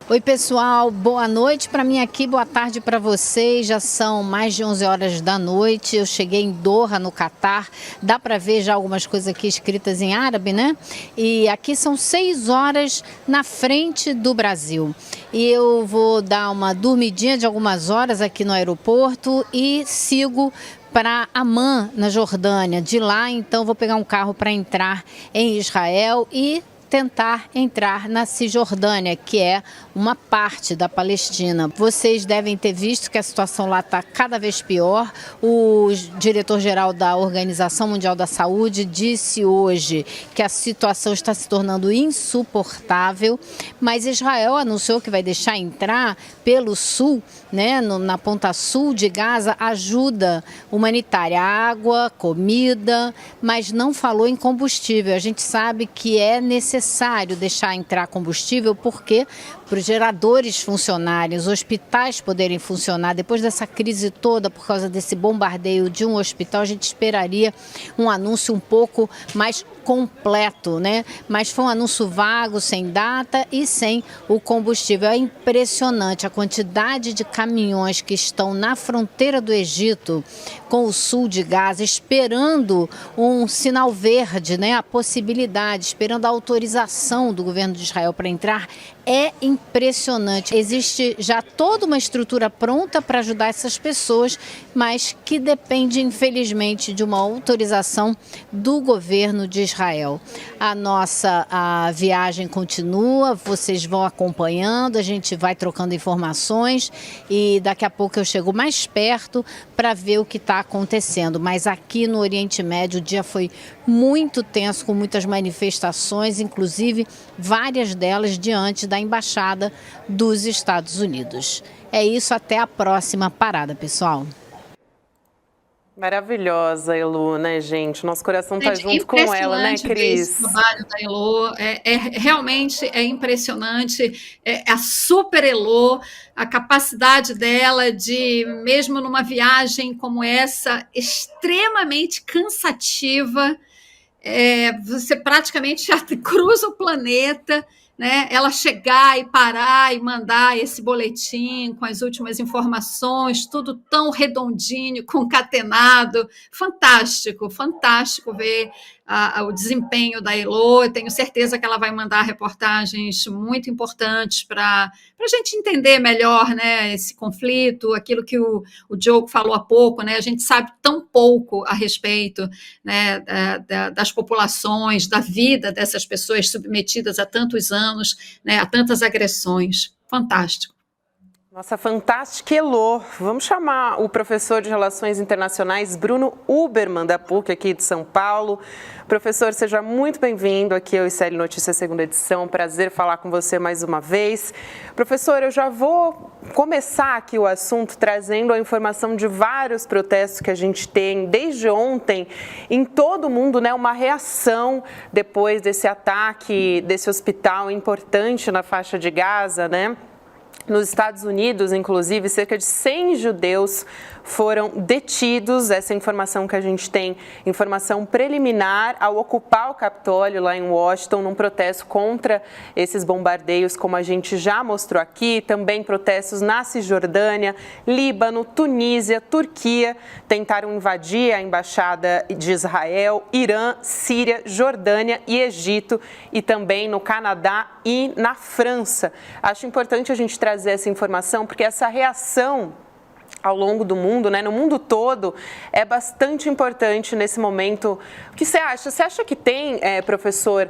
Oi, pessoal, boa noite para mim aqui, boa tarde para vocês. Já são mais de 11 horas da noite. Eu cheguei em Doha, no Catar. Dá para ver já algumas coisas aqui escritas em árabe, né? E aqui são 6 horas na frente do Brasil. E eu vou dar uma dormidinha de algumas horas aqui no aeroporto e sigo para Amman, na Jordânia. De lá, então, vou pegar um carro para entrar em Israel e tentar entrar na Cisjordânia, que é uma parte da Palestina. Vocês devem ter visto que a situação lá está cada vez pior. O diretor-geral da Organização Mundial da Saúde disse hoje que a situação está se tornando insuportável, mas Israel anunciou que vai deixar entrar pelo sul, né, na ponta sul de Gaza, ajuda humanitária, água, comida, mas não falou em combustível. A gente sabe que é necessário deixar entrar combustível porque para os geradores funcionarem, os hospitais poderem funcionar. Depois dessa crise toda, por causa desse bombardeio de um hospital, a gente esperaria um anúncio um pouco mais completo, né? Mas foi um anúncio vago, sem data e sem o combustível. É impressionante a quantidade de caminhões que estão na fronteira do Egito com o sul de Gaza, esperando um sinal verde, né? A possibilidade, esperando a autorização do governo de Israel para entrar. É impressionante. Existe já toda uma estrutura pronta para ajudar essas pessoas, mas que depende, infelizmente, de uma autorização do governo de Israel. A viagem continua, vocês vão acompanhando, a gente vai trocando informações e daqui a pouco eu chego mais perto para ver o que está acontecendo. Mas aqui no Oriente Médio o dia foi muito tenso, com muitas manifestações, inclusive várias delas diante da Embaixada dos Estados Unidos. É isso, até a próxima parada, pessoal. Maravilhosa, Elo, né, gente? Nosso coração está junto com ela, né, Cris? O trabalho da Elo realmente é impressionante. A super Elo, a capacidade dela de, mesmo numa viagem como essa, extremamente cansativa, você praticamente já cruza o planeta, né? Ela chegar e parar e mandar esse boletim com as últimas informações, tudo tão redondinho, concatenado. Fantástico, fantástico ver o desempenho da Elo. Eu tenho certeza que ela vai mandar reportagens muito importantes para a gente entender melhor, né, esse conflito, aquilo que o Diogo falou há pouco, né? A gente sabe tão pouco a respeito, né, das populações, da vida dessas pessoas submetidas a tantos anos, né, a tantas agressões. Fantástico. Nossa, fantástica Elo. Vamos chamar o professor de Relações Internacionais, Bruno Uberman, da PUC, aqui de São Paulo. Professor, seja muito bem-vindo aqui ao ICL Notícias, segunda edição. Prazer falar com você mais uma vez. Professor, eu já vou começar aqui o assunto trazendo a informação de vários protestos que a gente tem desde ontem em todo o mundo, né? Uma reação depois desse ataque, desse hospital importante na faixa de Gaza, né? Nos Estados Unidos, inclusive, cerca de 100 judeus foram detidos. Essa informação que a gente tem, informação preliminar, ao ocupar o Capitólio lá em Washington, num protesto contra esses bombardeios, como a gente já mostrou aqui. Também protestos na Cisjordânia, Líbano, Tunísia, Turquia, tentaram invadir a embaixada de Israel, Irã, Síria, Jordânia e Egito, e também no Canadá e na França. Acho importante a gente trazer essa informação, porque essa reação ao longo do mundo, né, no mundo todo, é bastante importante nesse momento. O que você acha? Você acha que tem, professor,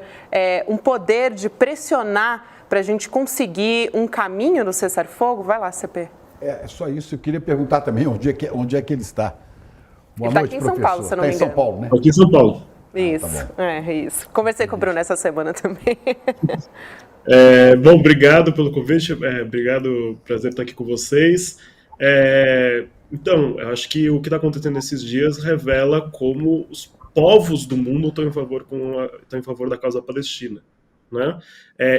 um poder de pressionar para a gente conseguir um caminho no cessar-fogo? Vai lá, CP. É só isso. Eu queria perguntar também onde é que ele está. Boa ele noite, está aqui em São Paulo, se eu não me engano. Em São Paulo, né? Aqui em São Paulo. Isso, isso. Conversei com o Bruno essa semana também. Bom, obrigado pelo convite, obrigado, prazer estar aqui com vocês. Então, eu acho que o que está acontecendo nesses dias revela como os povos do mundo estão em favor da causa palestina, né?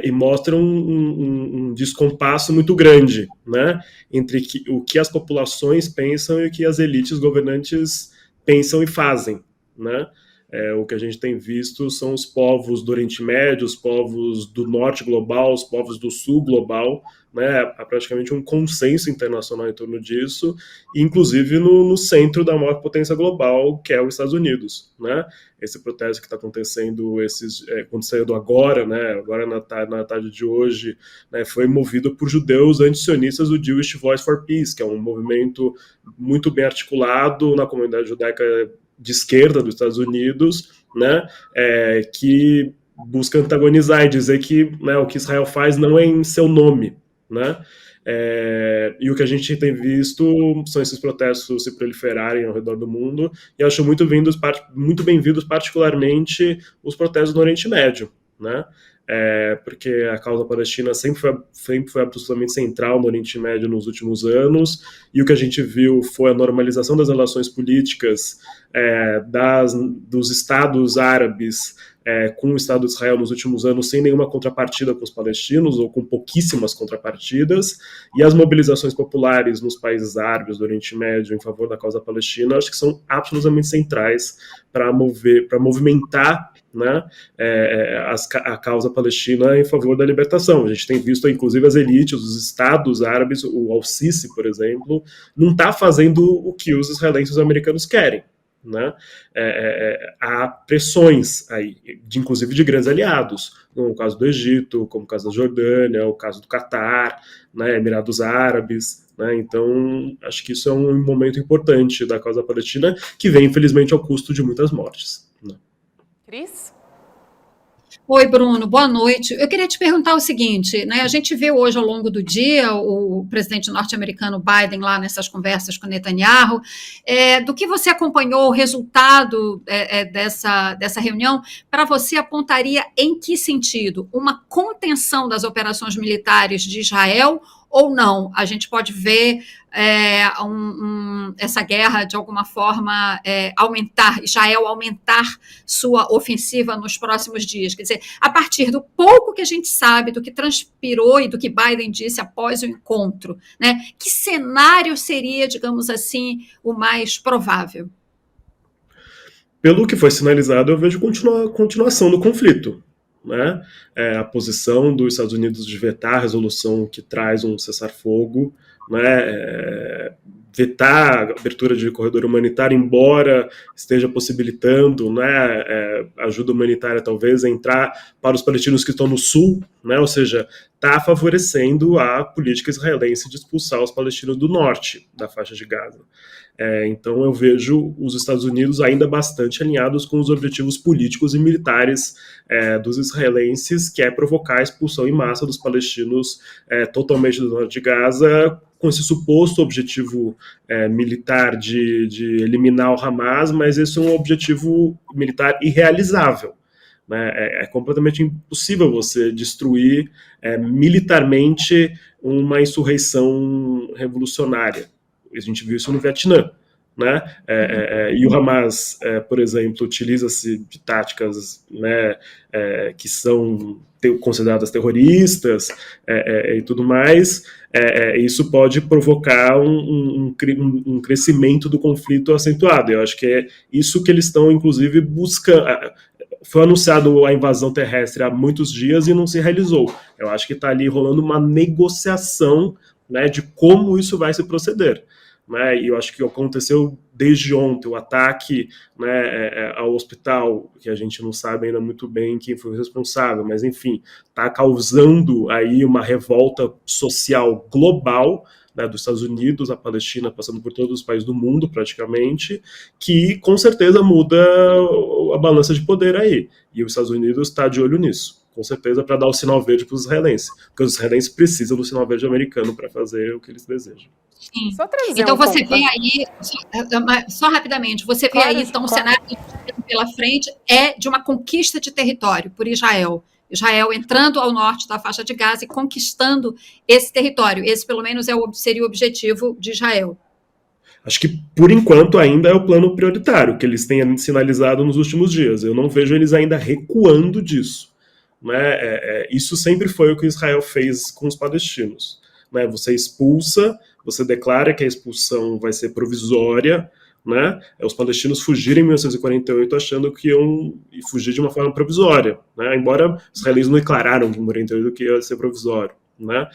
E mostra um descompasso muito grande, né, entre o que as populações pensam e o que as elites governantes pensam e fazem, né? O que a gente tem visto são os povos do Oriente Médio, os povos do Norte global, os povos do Sul global, né? Há praticamente um consenso internacional em torno disso, inclusive no centro da maior potência global, que é os Estados Unidos, né? Esse protesto que está acontecendo agora, né? Agora na tarde de hoje, né? Foi movido por judeus antisionistas do Jewish Voice for Peace, que é um movimento muito bem articulado na comunidade judaica de esquerda dos Estados Unidos, né, que busca antagonizar e dizer que, né, o que Israel faz não é em seu nome, né, e o que a gente tem visto são esses protestos se proliferarem ao redor do mundo, e eu acho muito bem-vindos particularmente os protestos no Oriente Médio, né, porque a causa palestina sempre foi absolutamente central no Oriente Médio nos últimos anos, e o que a gente viu foi a normalização das relações políticas dos estados árabes com o Estado de Israel nos últimos anos, sem nenhuma contrapartida com os palestinos, ou com pouquíssimas contrapartidas, e as mobilizações populares nos países árabes do Oriente Médio em favor da causa palestina, acho que são absolutamente centrais para movimentar, né, a causa palestina em favor da libertação. A gente tem visto, inclusive, as elites, os estados árabes, o Al-Sisi, por exemplo, não está fazendo o que os israelenses e os americanos querem, né? Há pressões aí, inclusive de grandes aliados, como o caso do Egito, como o caso da Jordânia, o caso do Catar, né, Emirados Árabes, né? Então, acho que isso é um momento importante da causa palestina, que vem, infelizmente, ao custo de muitas mortes, né? Cris? Oi, Bruno, boa noite. Eu queria te perguntar o seguinte, né? A gente viu hoje ao longo do dia o presidente norte-americano Biden lá nessas conversas com Netanyahu. Do que você acompanhou, o resultado dessa reunião, para você apontaria em que sentido? Uma contenção das operações militares de Israel ou não? A gente pode ver essa guerra, de alguma forma, Israel aumentar sua ofensiva nos próximos dias. Quer dizer, a partir do pouco que a gente sabe, do que transpirou e do que Biden disse após o encontro, né, que cenário seria, digamos assim, o mais provável? Pelo que foi sinalizado, eu vejo continuação do conflito, né? A posição dos Estados Unidos de vetar a resolução que traz um cessar-fogo, né? Vetar a abertura de corredor humanitário, embora esteja possibilitando, né, ajuda humanitária talvez entrar para os palestinos que estão no sul, né? Ou seja, está favorecendo a política israelense de expulsar os palestinos do norte da faixa de Gaza. Então eu vejo os Estados Unidos ainda bastante alinhados com os objetivos políticos e militares dos israelenses, que é provocar a expulsão em massa dos palestinos totalmente do norte de Gaza, com esse suposto objetivo militar de eliminar o Hamas, mas esse é um objetivo militar irrealizável, né? É completamente impossível você destruir militarmente uma insurreição revolucionária. A gente viu isso no Vietnã, né? E o Hamas, por exemplo, utiliza-se de táticas, né, que são consideradas terroristas e tudo mais. Isso pode provocar um crescimento do conflito acentuado. Eu acho que é isso que eles estão, inclusive, buscando. Foi anunciado a invasão terrestre há muitos dias e não se realizou. Eu acho que está ali rolando uma negociação, né, de como isso vai se proceder, né? E eu acho que aconteceu desde ontem o ataque, né, ao hospital, que a gente não sabe ainda muito bem quem foi o responsável, mas enfim, está causando aí uma revolta social global, né, dos Estados Unidos, a Palestina, passando por todos os países do mundo praticamente, que com certeza muda a balança de poder aí. E os Estados Unidos está de olho nisso, com certeza, para dar o sinal verde para os israelenses, porque os israelenses precisam do sinal verde americano para fazer o que eles desejam. Sim. Então você vê aí, só rapidamente, você vê aí, então, o cenário pela frente é de uma conquista de território por Israel. Israel entrando ao norte da faixa de Gaza e conquistando esse território. Esse, pelo menos, seria o objetivo de Israel. Acho que, por enquanto, ainda é o plano prioritário que eles têm sinalizado nos últimos dias. Eu não vejo eles ainda recuando disso. Né? Isso sempre foi o que Israel fez com os palestinos. Né? Você expulsa, você declara que a expulsão vai ser provisória, né? Os palestinos fugiram em 1948 achando que iam fugir de uma forma provisória, né? Embora os israelenses não declararam em 1948 que ia ser provisório, né?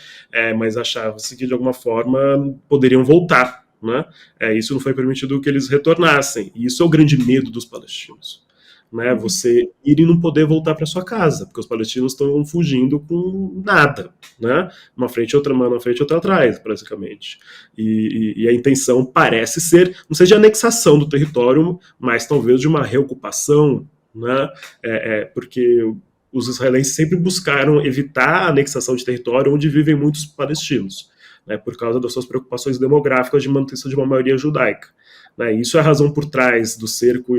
Mas achava-se que de alguma forma poderiam voltar, né? Isso não foi permitido que eles retornassem, e isso é o grande medo dos palestinos. Né, você ir e não poder voltar para sua casa, porque os palestinos estão fugindo com nada, né? Uma frente, outra mão na frente, outra atrás, basicamente. E a intenção parece ser, não sei de anexação do território, mas talvez de uma reocupação, né? Porque os israelenses sempre buscaram evitar a anexação de território onde vivem muitos palestinos, né? Por causa das suas preocupações demográficas de manutenção de uma maioria judaica. Isso é a razão por trás do cerco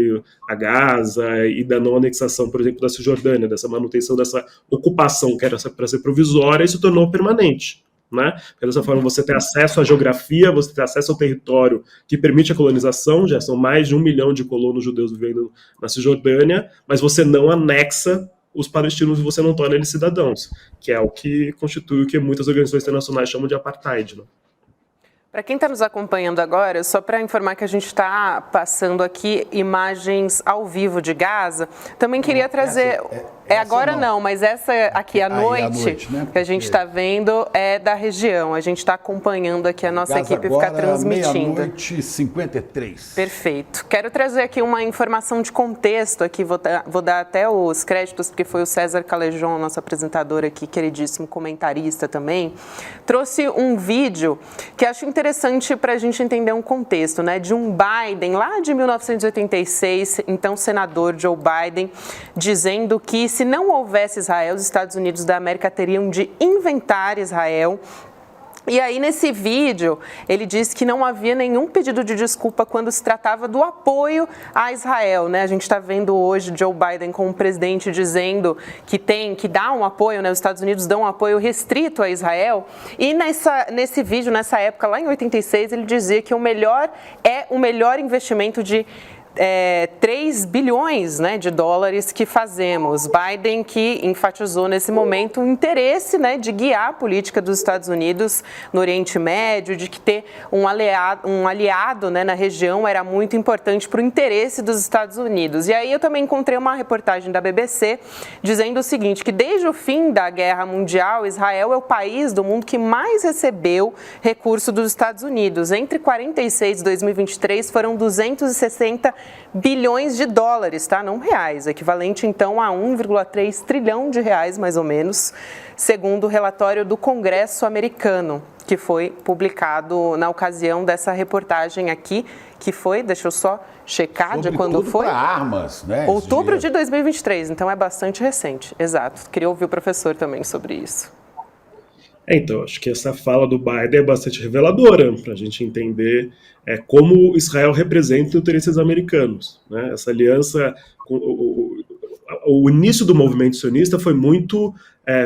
a Gaza e da não anexação, por exemplo, da Cisjordânia, dessa manutenção dessa ocupação que era para ser provisória e se tornou permanente. Né? Porque dessa forma você tem acesso à geografia, você tem acesso ao território que permite a colonização, já são mais de 1 milhão de colonos judeus vivendo na Cisjordânia, mas você não anexa os palestinos e você não torna eles cidadãos, que é o que constitui o que muitas organizações internacionais chamam de apartheid. Né? Para quem está nos acompanhando agora, só para informar que a gente está passando aqui imagens ao vivo de Gaza, também queria trazer... agora não, mas essa aqui à noite, né? Que a gente está vendo é da região. A gente está acompanhando aqui, a nossa Gaza equipe fica transmitindo. Meia-noite 53. Perfeito. Quero trazer aqui uma informação de contexto aqui, vou dar até os créditos, porque foi o César Calejon, nosso apresentador aqui, queridíssimo comentarista também, trouxe um vídeo que acho interessante para a gente entender um contexto, né? De um Biden, lá de 1986, então senador Joe Biden, dizendo que se não houvesse Israel, os Estados Unidos da América teriam de inventar Israel. E aí, nesse vídeo, ele disse que não havia nenhum pedido de desculpa quando se tratava do apoio a Israel, né? A gente está vendo hoje Joe Biden como presidente dizendo que dá um apoio, né? Os Estados Unidos dão um apoio restrito a Israel. E nesse vídeo, nessa época, lá em 86, ele dizia que o melhor investimento de 3 bilhões, né, de dólares que fazemos. Biden que enfatizou nesse momento o interesse, né, de guiar a política dos Estados Unidos no Oriente Médio, de que ter um aliado, né, na região era muito importante para o interesse dos Estados Unidos. E aí eu também encontrei uma reportagem da BBC dizendo o seguinte, que desde o fim da Guerra Mundial, Israel é o país do mundo que mais recebeu recurso dos Estados Unidos. Entre 46 e 2023 foram 260 bilhões de dólares, tá? Não reais, equivalente então a 1,3 trilhão de reais, mais ou menos, segundo o relatório do Congresso americano, que foi publicado na ocasião dessa reportagem aqui, que foi, deixa eu só checar de quando foi. Armas, né? Outubro de 2023, então é bastante recente, exato. Queria ouvir o professor também sobre isso. Então, acho que essa fala do Biden é bastante reveladora para a gente entender como Israel representa os interesses americanos. Né? Essa aliança, o início do movimento sionista foi muito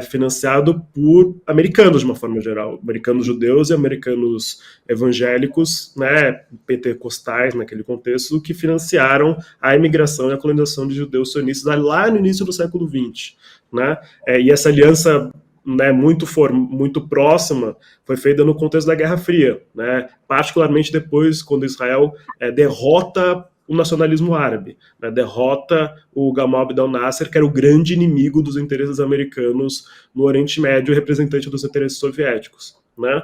financiado por americanos, de uma forma geral, americanos judeus e americanos evangélicos, né, pentecostais, naquele contexto, que financiaram a imigração e a colonização de judeus sionistas lá no início do século XX. Né? E essa aliança, né, muito próxima, foi feita no contexto da Guerra Fria, né, particularmente depois, quando Israel derrota o nacionalismo árabe, né, derrota o Gamal Abdel Nasser, que era o grande inimigo dos interesses americanos no Oriente Médio, representante dos interesses soviéticos. Né?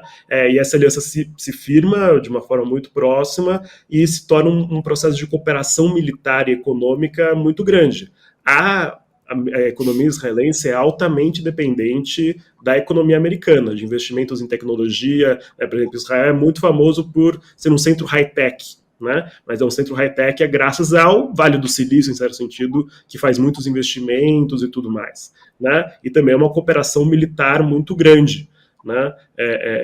E essa aliança se firma de uma forma muito próxima e se torna um processo de cooperação militar e econômica muito grande. A a economia israelense é altamente dependente da economia americana, de investimentos em tecnologia. Por exemplo, Israel é muito famoso por ser um centro high-tech, né? Mas é um centro high-tech graças ao Vale do Silício, em certo sentido, que faz muitos investimentos e tudo mais, né? E também é uma cooperação militar muito grande, né?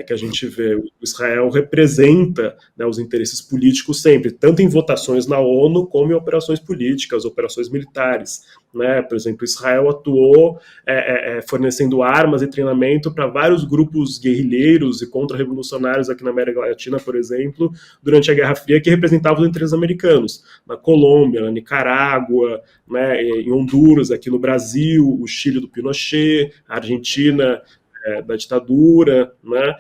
Que a gente vê. O Israel representa, né, os interesses políticos sempre, tanto em votações na ONU como em operações políticas, operações militares, né? Por exemplo, Israel atuou fornecendo armas e treinamento para vários grupos guerrilheiros e contra-revolucionários aqui na América Latina, por exemplo, durante a Guerra Fria, que representavam os interesses americanos, na Colômbia, na Nicarágua, né, em Honduras, aqui no Brasil, o Chile do Pinochet, a Argentina da ditadura, né?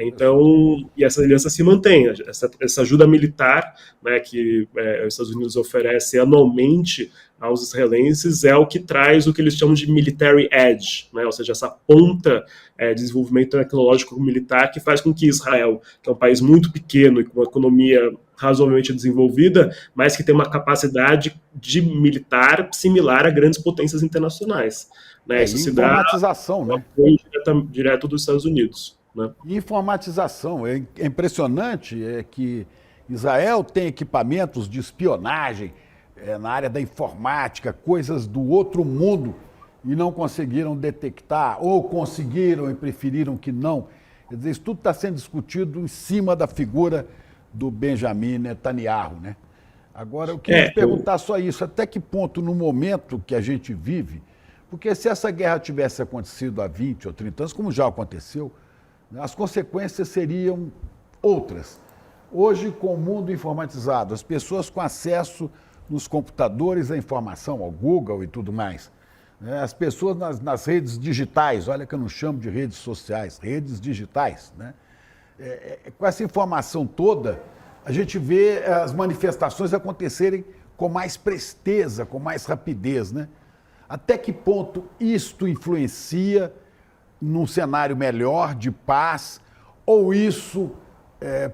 Então, e essa aliança se mantém, essa ajuda militar, né, que os Estados Unidos oferece anualmente aos israelenses é o que traz o que eles chamam de military edge, né? Ou seja, essa ponta de desenvolvimento tecnológico militar que faz com que Israel, que é um país muito pequeno e com uma economia razoavelmente desenvolvida, mas que tem uma capacidade de militar similar a grandes potências internacionais. Né? Isso se dá informatização, né? Direto dos Estados Unidos. Né? Informatização. É impressionante que Israel tem equipamentos de espionagem na área da informática, coisas do outro mundo, e não conseguiram detectar, ou conseguiram e preferiram que não. Quer dizer, isso tudo está sendo discutido em cima da figura do Benjamin Netanyahu, né? Agora, eu queria te perguntar só isso, até que ponto, no momento que a gente vive, porque se essa guerra tivesse acontecido há 20 ou 30 anos, como já aconteceu, as consequências seriam outras. Hoje, com o mundo informatizado, as pessoas com acesso nos computadores à informação, ao Google e tudo mais, as pessoas nas redes digitais, olha que eu não chamo de redes sociais, redes digitais, né? Com essa informação toda, a gente vê as manifestações acontecerem com mais presteza, com mais rapidez, né? Até que ponto isto influencia num cenário melhor, de paz, ou isso,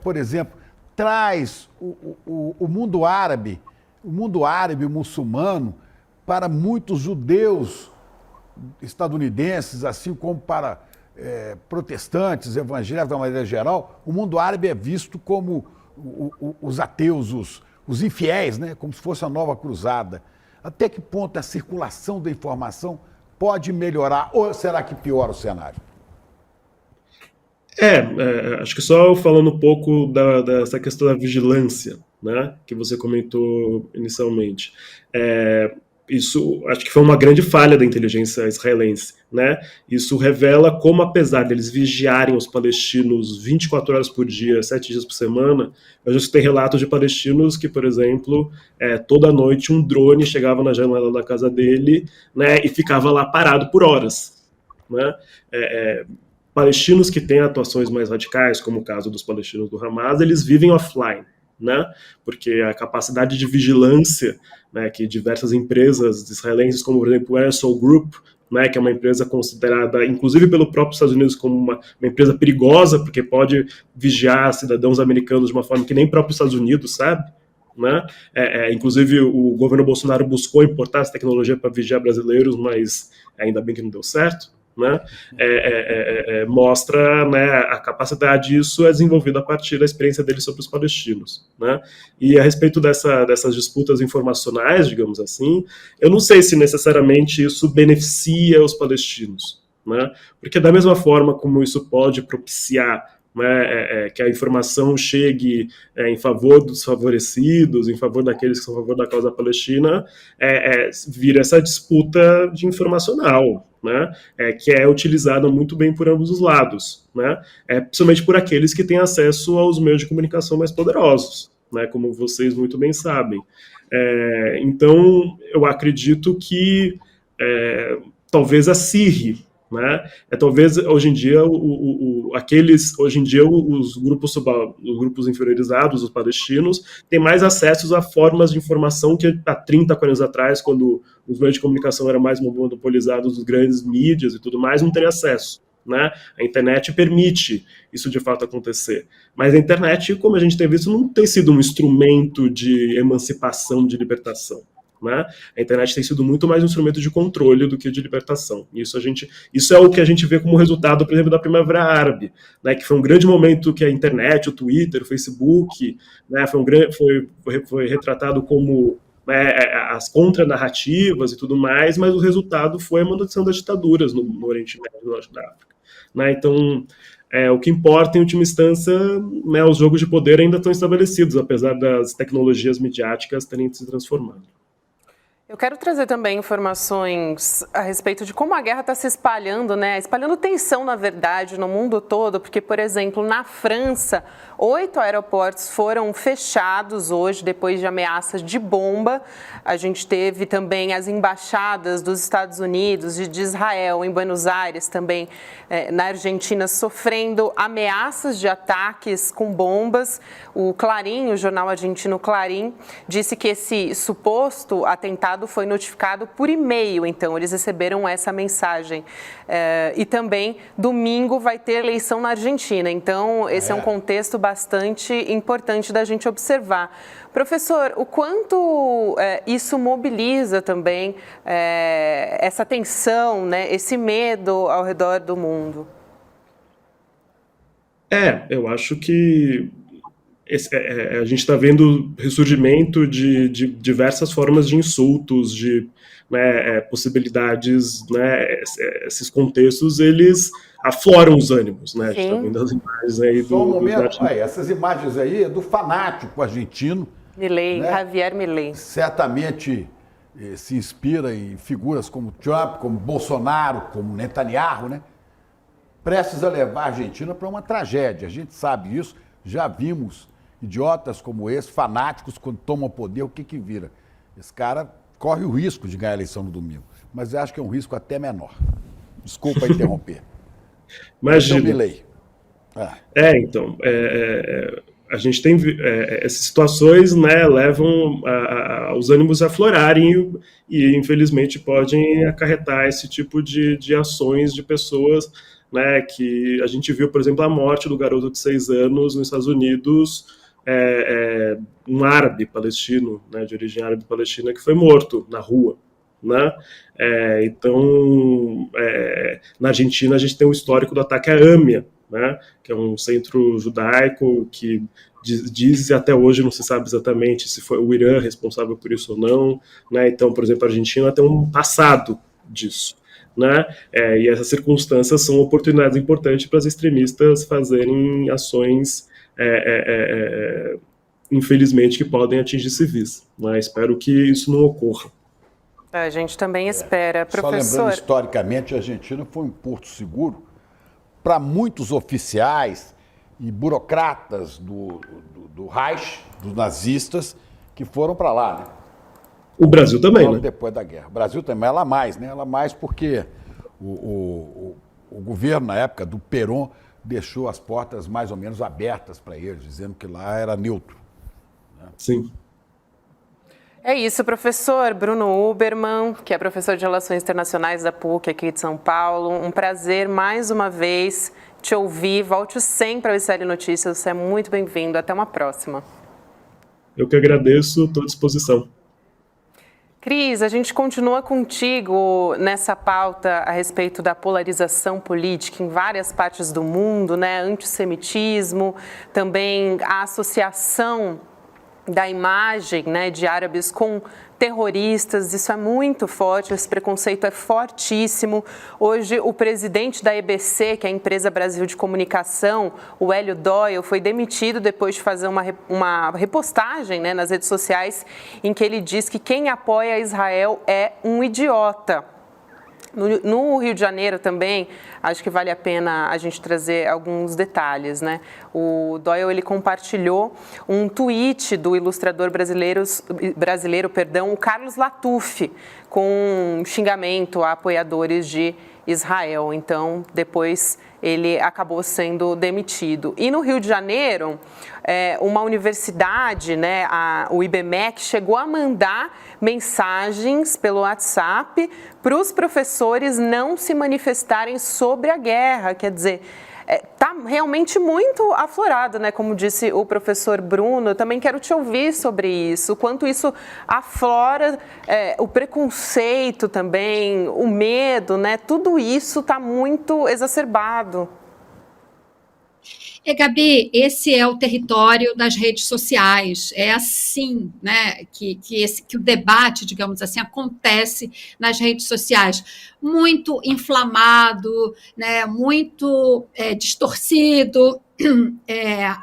por exemplo, traz o mundo árabe muçulmano, para muitos judeus estadunidenses, assim como para protestantes, evangélicos, da maneira geral, o mundo árabe é visto como os ateus, os infiéis, né? Como se fosse a nova cruzada. Até que ponto a circulação da informação pode melhorar, ou será que piora o cenário? Acho que só falando um pouco dessa questão da vigilância, né, que você comentou inicialmente. Isso acho que foi uma grande falha da inteligência israelense, né? Isso revela como, apesar deles vigiarem os palestinos 24 horas por dia, 7 dias por semana, eu já escutei relatos de palestinos que, por exemplo, toda noite um drone chegava na janela da casa dele, né, e ficava lá parado por horas, né? Palestinos que têm atuações mais radicais, como o caso dos palestinos do Hamas, eles vivem offline, né? Porque a capacidade de vigilância, né, que diversas empresas israelenses, como por exemplo o Airsoft Group, né, que é uma empresa considerada, inclusive pelo próprio Estados Unidos, como uma empresa perigosa, porque pode vigiar cidadãos americanos de uma forma que nem próprio Estados Unidos sabe, né? Inclusive o governo Bolsonaro buscou importar essa tecnologia para vigiar brasileiros, mas ainda bem que não deu certo. Né? Mostra, né, a capacidade disso é desenvolvida a partir da experiência deles sobre os palestinos, né? E a respeito dessas disputas informacionais, digamos assim, eu não sei se necessariamente isso beneficia os palestinos, né? Porque da mesma forma como isso pode propiciar, né, que a informação chegue em favor dos favorecidos, em favor daqueles que são a favor da causa palestina, vira essa disputa de informacional, né, que é utilizada muito bem por ambos os lados, né, principalmente por aqueles que têm acesso aos meios de comunicação mais poderosos, né, como vocês muito bem sabem. Então, eu acredito que talvez a CIRI, né? Talvez hoje em dia os grupos inferiorizados, os palestinos, têm mais acesso a formas de informação que há 30, 40 anos atrás, quando os meios de comunicação eram mais monopolizados dos grandes mídias e tudo mais, não teriam acesso, né? A internet permite isso de fato acontecer, mas a internet, como a gente tem visto, não tem sido um instrumento de emancipação, de libertação, né? A internet tem sido muito mais um instrumento de controle do que de libertação. Isso é o que a gente vê como resultado, por exemplo, da Primavera Árabe, né? Que foi um grande momento que a internet, o Twitter, o Facebook, né? Foi retratado como as contranarrativas e tudo mais, mas o resultado foi a manutenção das ditaduras no Oriente Médio e no Norte da África, né? Então, o que importa, em última instância, né, os jogos de poder ainda estão estabelecidos, apesar das tecnologias midiáticas terem se transformado. Eu quero trazer também informações a respeito de como a guerra está se espalhando, né? Espalhando tensão, na verdade, no mundo todo, porque, por exemplo, na França, 8 aeroportos foram fechados hoje, depois de ameaças de bomba. A gente teve também as embaixadas dos Estados Unidos e de Israel em Buenos Aires, também na Argentina, sofrendo ameaças de ataques com bombas. O Clarín, o jornal argentino Clarín, disse que esse suposto atentado foi notificado por e-mail, então eles receberam essa mensagem. E também, domingo, vai ter eleição na Argentina, então esse é um contexto bastante importante da gente observar. Professor, o quanto isso mobiliza também essa tensão, né, esse medo ao redor do mundo? Eu acho que a gente está vendo ressurgimento de diversas formas de insultos, de possibilidades, né, esses contextos, eles afloram os ânimos, né? A gente está vendo as imagens aí Só um momento, essas imagens aí é do fanático argentino. Milei, né? Javier Milei. Certamente se inspira em figuras como Trump, como Bolsonaro, como Netanyahu, né? Prestes a levar a Argentina para uma tragédia. A gente sabe disso, já vimos idiotas como esse, fanáticos, quando tomam poder, o que vira? Esse cara corre o risco de ganhar a eleição no domingo, mas eu acho que é um risco até menor. Desculpa interromper. Imagina. Então, a gente tem essas situações, né, levam os ânimos a aflorarem e infelizmente podem acarretar esse tipo de ações de pessoas, né, que a gente viu, por exemplo, a morte do garoto de 6 anos nos Estados Unidos, um árabe palestino, né, de origem árabe palestina, que foi morto na rua, né? Então, na Argentina a gente tem um histórico do ataque à AMIA, né, que é um centro judaico que diz até hoje não se sabe exatamente se foi o Irã responsável por isso ou não, né? Então, por exemplo, a Argentina tem um passado disso, né? E essas circunstâncias são oportunidades importantes para os extremistas fazerem ações, infelizmente, que podem atingir civis, né? Espero que isso não ocorra. A gente também espera. Professor... Só lembrando, historicamente, a Argentina foi um porto seguro para muitos oficiais e burocratas do Reich, dos nazistas, que foram para lá, né? O Brasil também, logo né? Depois da guerra. O Brasil também, ela mais, né? Ela mais porque o governo, na época do Perón, deixou as portas mais ou menos abertas para eles, dizendo que lá era neutro, né? Sim. É isso, professor Bruno Ubermann, que é professor de Relações Internacionais da PUC aqui de São Paulo. Um prazer, mais uma vez, te ouvir. Volte sempre ao ICL Notícias, você é muito bem-vindo. Até uma próxima. Eu que agradeço, estou à disposição. Cris, a gente continua contigo nessa pauta a respeito da polarização política em várias partes do mundo, né? Antissemitismo, também a associação da imagem, né, de árabes com terroristas, isso é muito forte, esse preconceito é fortíssimo. Hoje, o presidente da EBC, que é a Empresa Brasil de Comunicação, o Hélio Doyle, foi demitido depois de fazer uma repostagem, né, nas redes sociais, em que ele diz que quem apoia Israel é um idiota. No Rio de Janeiro também, acho que vale a pena a gente trazer alguns detalhes, né? O Doyle, ele compartilhou um tweet do ilustrador brasileiro, o Carlos Latuf, com um xingamento a apoiadores de Israel. Então, depois ele acabou sendo demitido. E no Rio de Janeiro, uma universidade, né, o IBMEC, chegou a mandar mensagens pelo WhatsApp para os professores não se manifestarem sobre a guerra. Quer dizer, está realmente muito aflorado, né? Como disse o professor Bruno, eu também quero te ouvir sobre isso, quanto isso aflora o preconceito também, o medo, né? Tudo isso está muito exacerbado. Gabi, esse é o território das redes sociais. É assim, né, que o debate, digamos assim, acontece nas redes sociais. Muito inflamado, né, muito distorcido,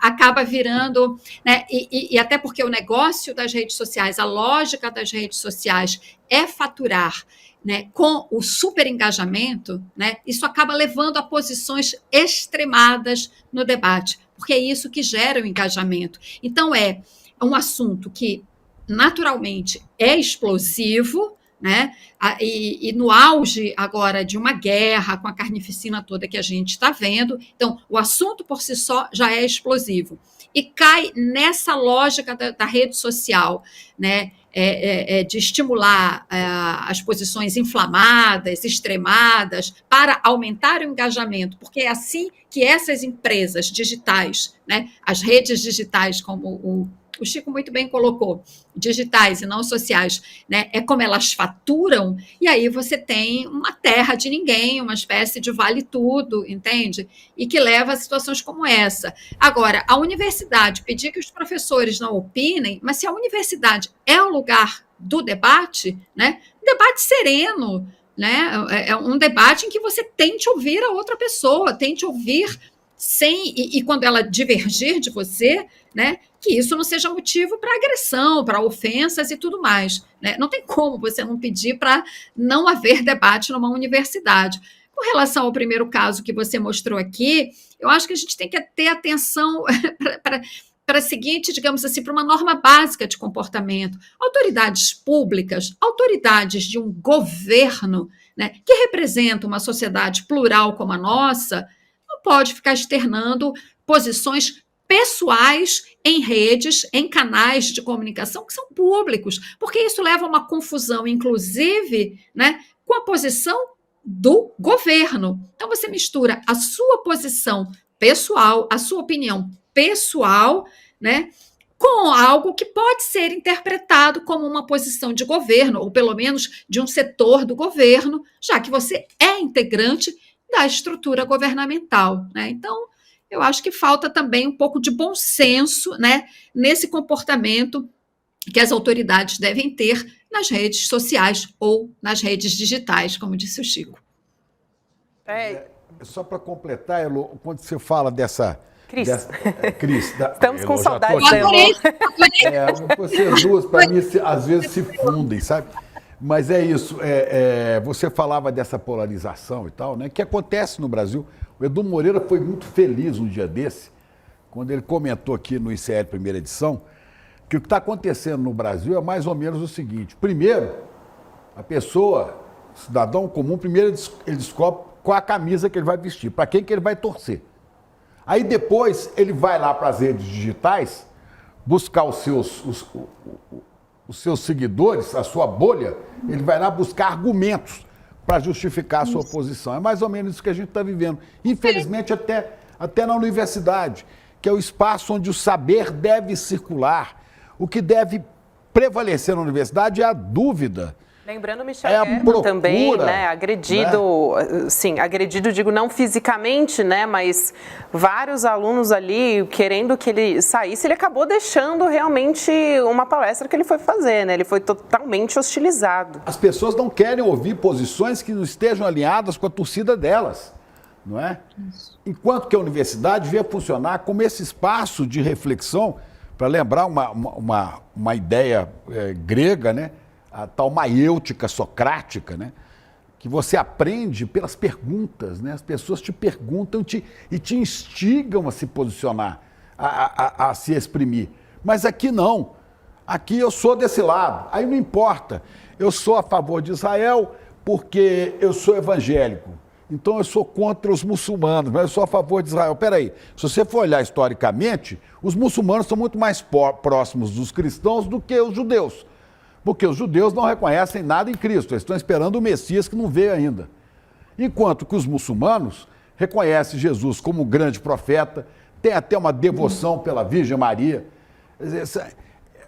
acaba virando, né, e até porque o negócio das redes sociais, a lógica das redes sociais é faturar, né, com o super engajamento, né, isso acaba levando a posições extremadas no debate, porque é isso que gera o engajamento. Então, é um assunto que, naturalmente, é explosivo, né, e no auge agora de uma guerra, com a carnificina toda que a gente está vendo, então, o assunto por si só já é explosivo. E cai nessa lógica da rede social, né, de estimular as posições inflamadas, extremadas, para aumentar o engajamento, porque é assim que essas empresas digitais, né, as redes digitais, como o Chico muito bem colocou, digitais e não sociais, né, é como elas faturam, e aí você tem uma terra de ninguém, uma espécie de vale tudo, entende? E que leva a situações como essa. Agora, a universidade pedir que os professores não opinem, mas se a universidade é o lugar do debate, né, debate sereno, né, é um debate em que você tente ouvir a outra pessoa, tente ouvir e quando ela divergir de você, né, que isso não seja motivo para agressão, para ofensas e tudo mais, né? Não tem como você não pedir para não haver debate numa universidade. Com relação ao primeiro caso que você mostrou aqui, eu acho que a gente tem que ter atenção para a seguinte, digamos assim, para uma norma básica de comportamento. Autoridades públicas, autoridades de um governo, né, que representa uma sociedade plural como a nossa, não pode ficar externando posições pessoais em redes, em canais de comunicação que são públicos, porque isso leva a uma confusão, inclusive, né, com a posição do governo. Então, você mistura a sua posição pessoal, a sua opinião pessoal, né, com algo que pode ser interpretado como uma posição de governo, ou pelo menos de um setor do governo, já que você é integrante da estrutura governamental, né? Então, eu acho que falta também um pouco de bom senso, né, nesse comportamento que as autoridades devem ter nas redes sociais ou nas redes digitais, como disse o Chico. Só para completar, Elo, quando você fala dessa... Cris. Estamos com saudade da Elo. Vocês duas, para mim, às vezes se fundem, sabe? Mas é isso, você falava dessa polarização e tal, né, que acontece no Brasil. O Edu Moreira foi muito feliz um dia desse, quando ele comentou aqui no ICL Primeira Edição, que o que está acontecendo no Brasil é mais ou menos o seguinte. Primeiro, a pessoa, o cidadão comum, primeiro ele descobre qual a camisa que ele vai vestir, para quem que ele vai torcer. Aí depois ele vai lá para as redes digitais buscar os seus seguidores, a sua bolha, ele vai lá buscar argumentos para justificar a sua posição. É mais ou menos isso que a gente está vivendo. Infelizmente, até na universidade, que é o espaço onde o saber deve circular. O que deve prevalecer na universidade é a dúvida. Lembrando Michel Guerra também, né, agredido, né? Sim, agredido, digo, não fisicamente, né, mas vários alunos ali querendo que ele saísse, ele acabou deixando realmente uma palestra que ele foi fazer, né, ele foi totalmente hostilizado. As pessoas não querem ouvir posições que não estejam alinhadas com a torcida delas, não é? Isso. Enquanto que a universidade devia funcionar como esse espaço de reflexão, para lembrar uma ideia grega, né, a tal maiêutica socrática, né? Que você aprende pelas perguntas, né? As pessoas te perguntam e te instigam a se posicionar, a se exprimir. Mas aqui não. Aqui eu sou desse lado. Aí não importa. Eu sou a favor de Israel porque eu sou evangélico. Então eu sou contra os muçulmanos, mas eu sou a favor de Israel. Peraí, se você for olhar historicamente, os muçulmanos são muito mais próximos dos cristãos do que os judeus. Porque os judeus não reconhecem nada em Cristo, eles estão esperando o Messias que não veio ainda. Enquanto que os muçulmanos reconhece Jesus como um grande profeta, tem até uma devoção pela Virgem Maria.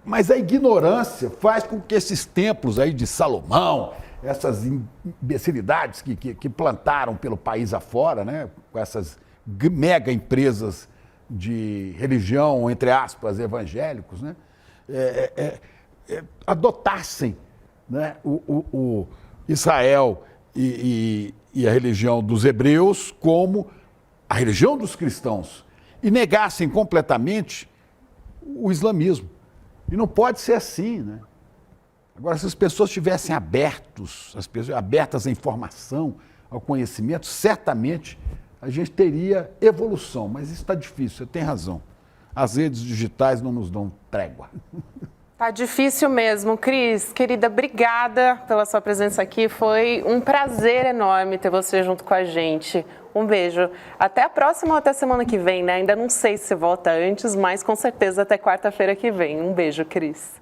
Mas a ignorância faz com que esses templos aí de Salomão, essas imbecilidades que plantaram pelo país afora, né, com essas mega empresas de religião, entre aspas, evangélicos, né, adotassem, né, o Israel e a religião dos hebreus como a religião dos cristãos e negassem completamente o islamismo. E não pode ser assim, né? Agora, se as pessoas estivessem abertas à informação, ao conhecimento, certamente a gente teria evolução, mas isso está difícil, você tem razão. As redes digitais não nos dão trégua. Tá difícil mesmo. Cris, querida, obrigada pela sua presença aqui. Foi um prazer enorme ter você junto com a gente. Um beijo. Até a próxima ou até semana que vem, né? Ainda não sei se volta antes, mas com certeza até quarta-feira que vem. Um beijo, Cris.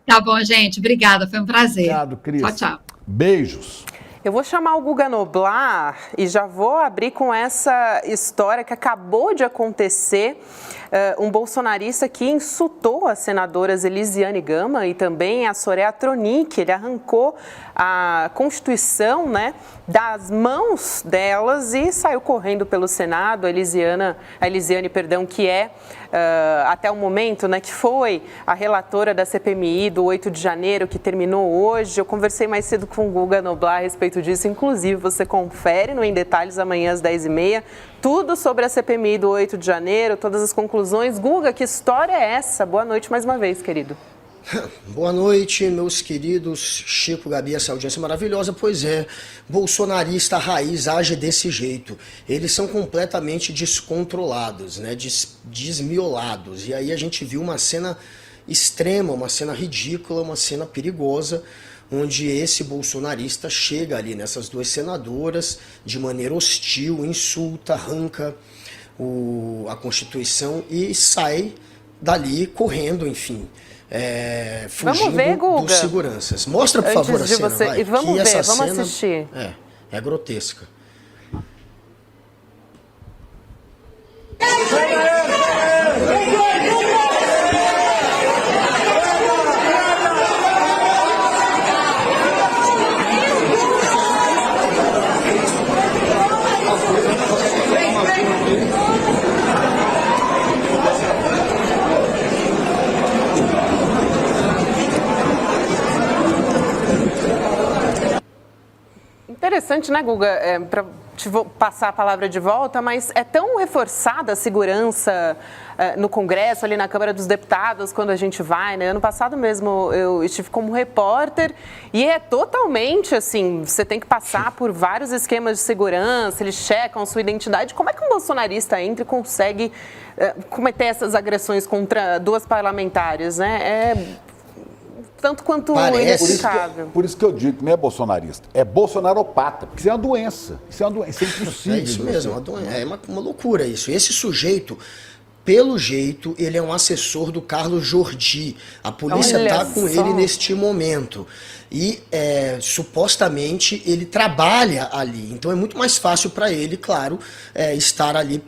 Tá bom, gente. Obrigada. Foi um prazer. Obrigado, Cris. Tchau, tchau. Beijos. Eu vou chamar o Guga Noblar e já vou abrir com essa história que acabou de acontecer. Um bolsonarista que insultou as senadoras Elisiane Gama e também a Soraya Tronic. Ele arrancou a Constituição, né, das mãos delas e saiu correndo pelo Senado. A Elisiane, que é, até o momento, né, que foi a relatora da CPMI do 8 de janeiro, que terminou hoje. Eu conversei mais cedo com o Guga Noblar a respeito disso. Inclusive, você confere no Em Detalhes amanhã às 10h30. Tudo sobre a CPMI do 8 de janeiro, todas as conclusões. Guga, que história é essa? Boa noite mais uma vez, querido. Boa noite, meus queridos Chico, Gabi, essa audiência maravilhosa. Pois é, bolsonarista raiz age desse jeito. Eles são completamente descontrolados, né, desmiolados. E aí a gente viu uma cena extrema, uma cena ridícula, uma cena perigosa, onde esse bolsonarista chega ali nessas duas senadoras de maneira hostil, insulta, arranca a Constituição e sai dali correndo, enfim, fugindo dos seguranças. Mostra, por favor, a cena, vai. E vamos ver, essa vamos cena assistir. É grotesca. Interessante, né, Guga, para te passar a palavra de volta, mas é tão reforçada a segurança no Congresso, ali na Câmara dos Deputados, quando a gente vai, né? Ano passado mesmo eu estive como repórter e é totalmente assim, você tem que passar por vários esquemas de segurança, eles checam sua identidade. Como é que um bolsonarista entra e consegue cometer essas agressões contra duas parlamentares, né? Tanto quanto inexplicável. Por isso que eu digo que não é bolsonarista, é bolsonaropata, porque isso é uma doença. Isso é impossível. É isso mesmo, é uma loucura isso. Esse sujeito, pelo jeito, ele é um assessor do Carlos Jordi. A polícia está com ele neste momento. E supostamente ele trabalha ali. Então é muito mais fácil para ele, claro, estar ali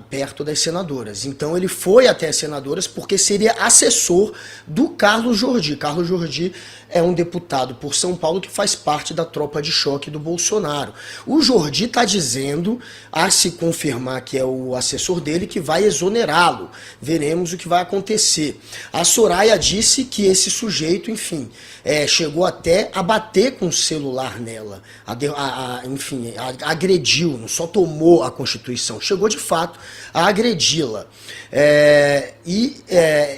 perto das senadoras. Então ele foi até as senadoras porque seria assessor do Carlos Jordi. Carlos Jordi é um deputado por São Paulo que faz parte da tropa de choque do Bolsonaro. O Jordi está dizendo, a se confirmar que é o assessor dele, que vai exonerá-lo. Veremos o que vai acontecer. A Soraya disse que esse sujeito, enfim, chegou até a bater com o celular nela, enfim, agrediu, não só tomou a Constituição, chegou de fato a agredi-la.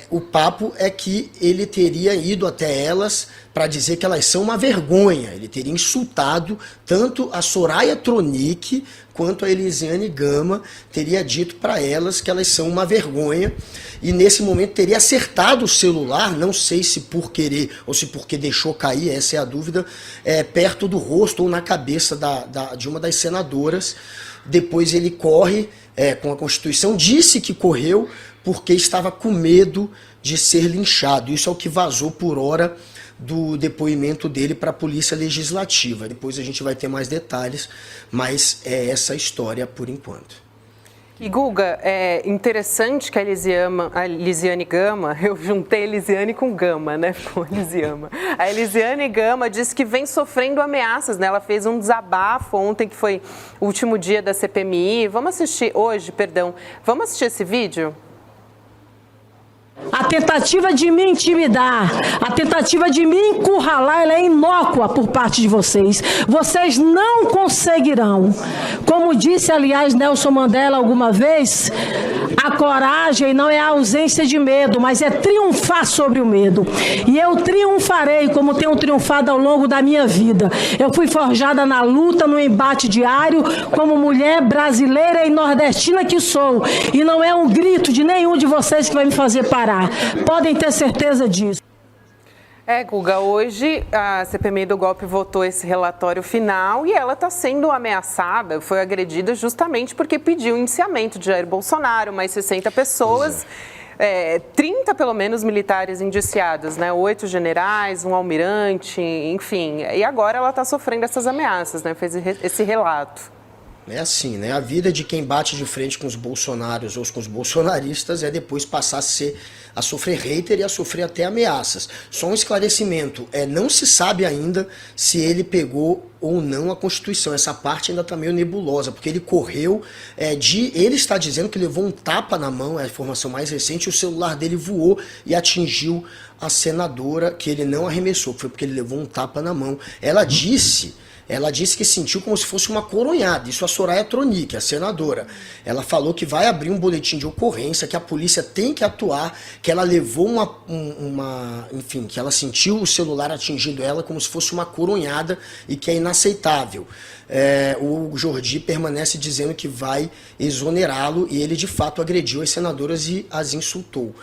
O papo é que ele teria ido até elas para dizer que elas são uma vergonha. Ele teria insultado tanto a Soraya Tronic quanto a Elisiane Gama, teria dito para elas que elas são uma vergonha e nesse momento teria acertado o celular, não sei se por querer ou se porque deixou cair, essa é a dúvida, perto do rosto ou na cabeça de uma das senadoras. Depois ele corre com a Constituição, disse que correu porque estava com medo de ser linchado. Isso é o que vazou por hora do depoimento dele para a Polícia Legislativa. Depois a gente vai ter mais detalhes, mas é essa a história por enquanto. E Guga, é interessante que a Elisiane Gama, eu juntei Elisiane com Gama, né? Com Elisiama. A Elisiane Gama disse que vem sofrendo ameaças, né? Ela fez um desabafo ontem, que foi o último dia da CPMI. Vamos assistir esse vídeo? A tentativa de me intimidar, a tentativa de me encurralar, ela é inócua por parte de vocês. Vocês não conseguirão. Como disse, aliás, Nelson Mandela alguma vez, a coragem não é a ausência de medo, mas é triunfar sobre o medo. E eu triunfarei, como tenho triunfado ao longo da minha vida. Eu fui forjada na luta, no embate diário, como mulher brasileira e nordestina que sou. E não é um grito de nenhum de vocês que vai me fazer parar. Podem ter certeza disso. Guga, hoje a CPMI do golpe votou esse relatório final e ela está sendo ameaçada, foi agredida justamente porque pediu o indiciamento de Jair Bolsonaro, mais 60 pessoas, 30 pelo menos militares indiciados, né? 8 generais, um almirante, enfim. E agora ela está sofrendo essas ameaças, né? Fez esse relato. É assim, né? A vida de quem bate de frente com os bolsonaros ou com os bolsonaristas é depois passar a sofrer hater e a sofrer até ameaças. Só um esclarecimento, não se sabe ainda se ele pegou ou não a Constituição. Essa parte ainda está meio nebulosa, porque ele correu ele está dizendo que levou um tapa na mão, é a informação mais recente, e o celular dele voou e atingiu a senadora, que ele não arremessou, foi porque ele levou um tapa na mão. Ela disse que sentiu como se fosse uma coronhada. Isso a Soraya Tronic, a senadora. Ela falou que vai abrir um boletim de ocorrência, que a polícia tem que atuar, que ela levou enfim, que ela sentiu o celular atingindo ela como se fosse uma coronhada e que é inaceitável. O Jordi permanece dizendo que vai exonerá-lo e ele de fato agrediu as senadoras e as insultou.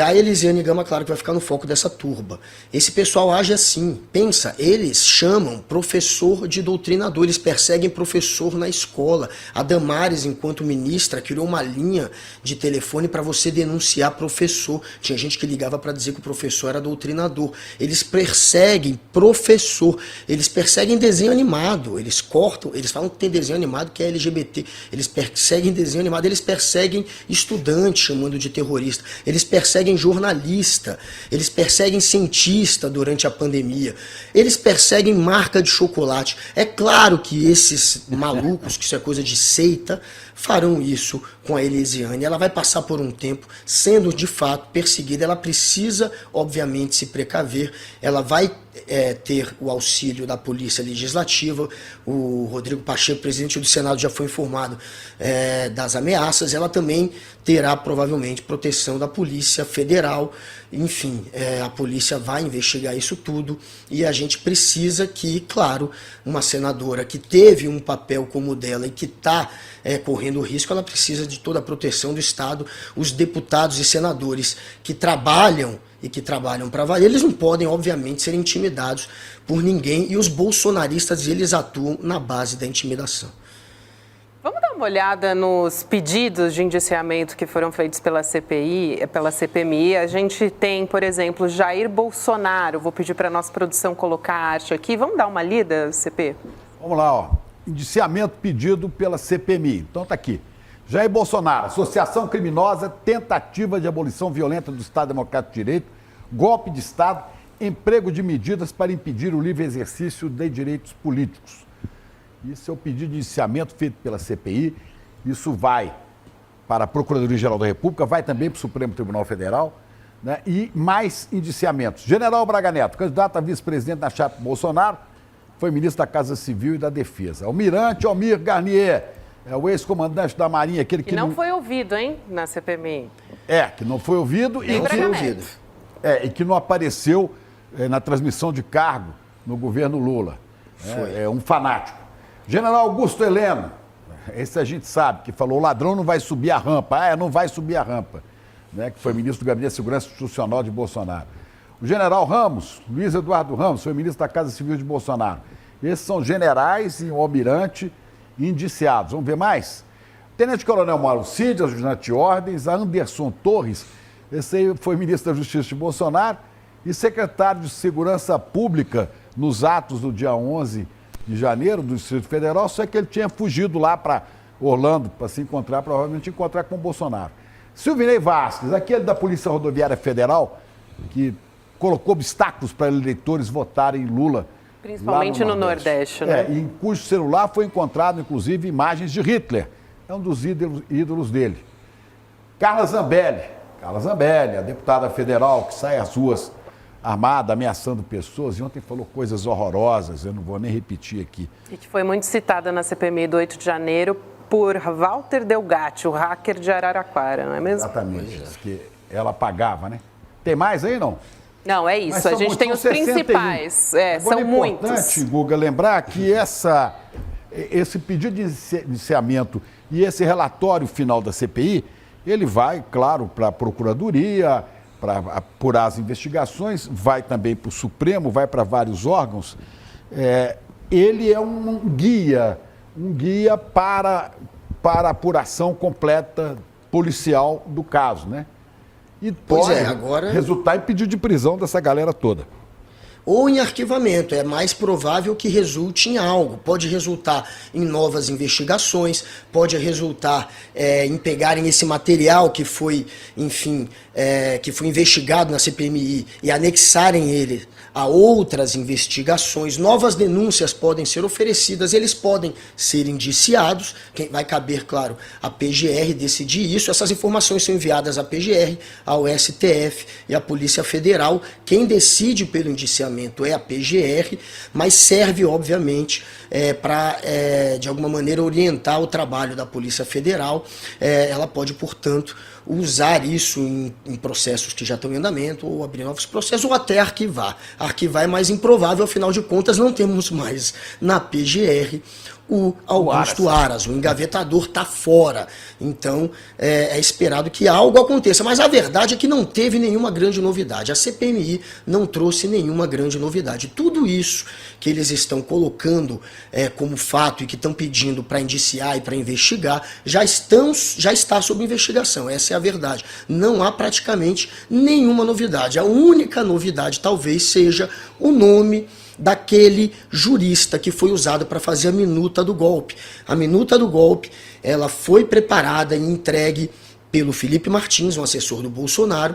A Elisiane Gama, claro, que vai ficar no foco dessa turba. Esse pessoal age assim, pensa, eles chamam professor de doutrinador, eles perseguem professor na escola. A Damares, enquanto ministra, criou uma linha de telefone para você denunciar professor. Tinha gente que ligava para dizer que o professor era doutrinador. Eles perseguem professor, eles perseguem desenho animado, eles cortam, eles falam que tem desenho animado que é LGBT, eles perseguem desenho animado, eles perseguem estudante chamando de terrorista, eles perseguem jornalista, eles perseguem cientista durante a pandemia, eles perseguem marca de chocolate. É claro que esses malucos, que isso é coisa de seita, farão isso com a Elisiane. Ela vai passar por um tempo sendo de fato perseguida. Ela precisa, obviamente, se precaver. Ela vai ter o auxílio da Polícia Legislativa. O Rodrigo Pacheco, presidente do Senado, já foi informado das ameaças. Ela também terá provavelmente proteção da Polícia Federal. Enfim, a polícia vai investigar isso tudo e a gente precisa que, claro, uma senadora que teve um papel como o dela e que está correndo risco, ela precisa de toda a proteção do Estado. Os deputados e senadores que trabalham para valer, eles não podem, obviamente, ser intimidados por ninguém, e os bolsonaristas, eles atuam na base da intimidação. Vamos dar uma olhada nos pedidos de indiciamento que foram feitos pela CPMI. A gente tem, por exemplo, Jair Bolsonaro. Vou pedir para a nossa produção colocar a arte aqui. Vamos dar uma lida, CP? Vamos lá, ó. Indiciamento pedido pela CPMI. Então tá aqui. Jair Bolsonaro, associação criminosa, tentativa de abolição violenta do Estado Democrático de Direito, golpe de Estado, emprego de medidas para impedir o livre exercício de direitos políticos. Isso é o pedido de indiciamento feito pela CPI. Isso vai para a Procuradoria-Geral da República, vai também para o Supremo Tribunal Federal, né? E mais indiciamentos. General Braga Neto, candidato a vice-presidente na chapa Bolsonaro, foi ministro da Casa Civil e da Defesa. Almirante Almir Garnier, o ex-comandante da Marinha, aquele que não foi ouvido, hein, na CPMI. Que não foi ouvido e que não apareceu na transmissão de cargo no governo Lula. É um fanático. General Augusto Heleno, esse a gente sabe, que falou: o ladrão não vai subir a rampa. Não vai subir a rampa, né? Que foi ministro do Gabinete de Segurança Institucional de Bolsonaro. O general Ramos, Luiz Eduardo Ramos, foi ministro da Casa Civil de Bolsonaro. Esses são generais e um almirante indiciados. Vamos ver mais? Tenente Coronel Mauro Cid, ajudante de ordens, a Anderson Torres, esse aí foi ministro da Justiça de Bolsonaro e secretário de Segurança Pública nos atos do dia 11 de janeiro do Distrito Federal, só que ele tinha fugido lá para Orlando para se encontrar, provavelmente encontrar com o Bolsonaro. Silvinei Vasquez, aquele da Polícia Rodoviária Federal, que colocou obstáculos para eleitores votarem em Lula. Principalmente no Nordeste, né? Em cujo celular foi encontrado, inclusive, imagens de Hitler. É um dos ídolos dele. Carla Zambelli, a deputada federal que sai às ruas armada, ameaçando pessoas, e ontem falou coisas horrorosas, eu não vou nem repetir aqui. E que foi muito citada na CPMI do 8 de janeiro por Walter Delgatti, o hacker de Araraquara, não é mesmo? Exatamente, diz que ela pagava, né? Tem mais aí, não? Não, é isso, a gente tem os 61. Principais, são muitos. É importante, Guga, lembrar que esse pedido de indiciamento e esse relatório final da CPI, ele vai, claro, para a Procuradoria, para apurar as investigações, vai também para o Supremo, vai para vários órgãos. Ele é um guia para a apuração completa policial do caso, né? E pode resultar em pedido de prisão dessa galera toda. Ou em arquivamento, é mais provável que resulte em algo. Pode resultar em novas investigações, pode resultar em pegarem esse material que foi, enfim, que foi investigado na CPMI e anexarem ele a outras investigações. Novas denúncias podem ser oferecidas, eles podem ser indiciados, vai caber, claro, a PGR decidir isso. Essas informações são enviadas à PGR, ao STF e à Polícia Federal. Quem decide pelo indiciamento é a PGR, mas serve, obviamente, para, de alguma maneira, orientar o trabalho da Polícia Federal. Ela pode, portanto, usar isso em processos que já estão em andamento, ou abrir novos processos, ou até arquivar. Arquivar é mais improvável, afinal de contas, não temos mais na PGR o Augusto Aras, o engavetador está fora. Então, é esperado que algo aconteça. Mas a verdade é que não teve nenhuma grande novidade. A CPMI não trouxe nenhuma grande novidade. Tudo isso que eles estão colocando como fato e que estão pedindo para indiciar e para investigar, já está sob investigação. Essa é a verdade. Não há praticamente nenhuma novidade. A única novidade talvez seja o nome daquele jurista que foi usado para fazer a minuta do golpe. A minuta do golpe, ela foi preparada e entregue pelo Felipe Martins, um assessor do Bolsonaro,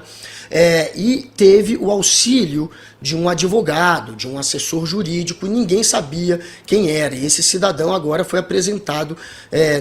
e teve o auxílio de um advogado, de um assessor jurídico, e ninguém sabia quem era. E esse cidadão agora foi apresentado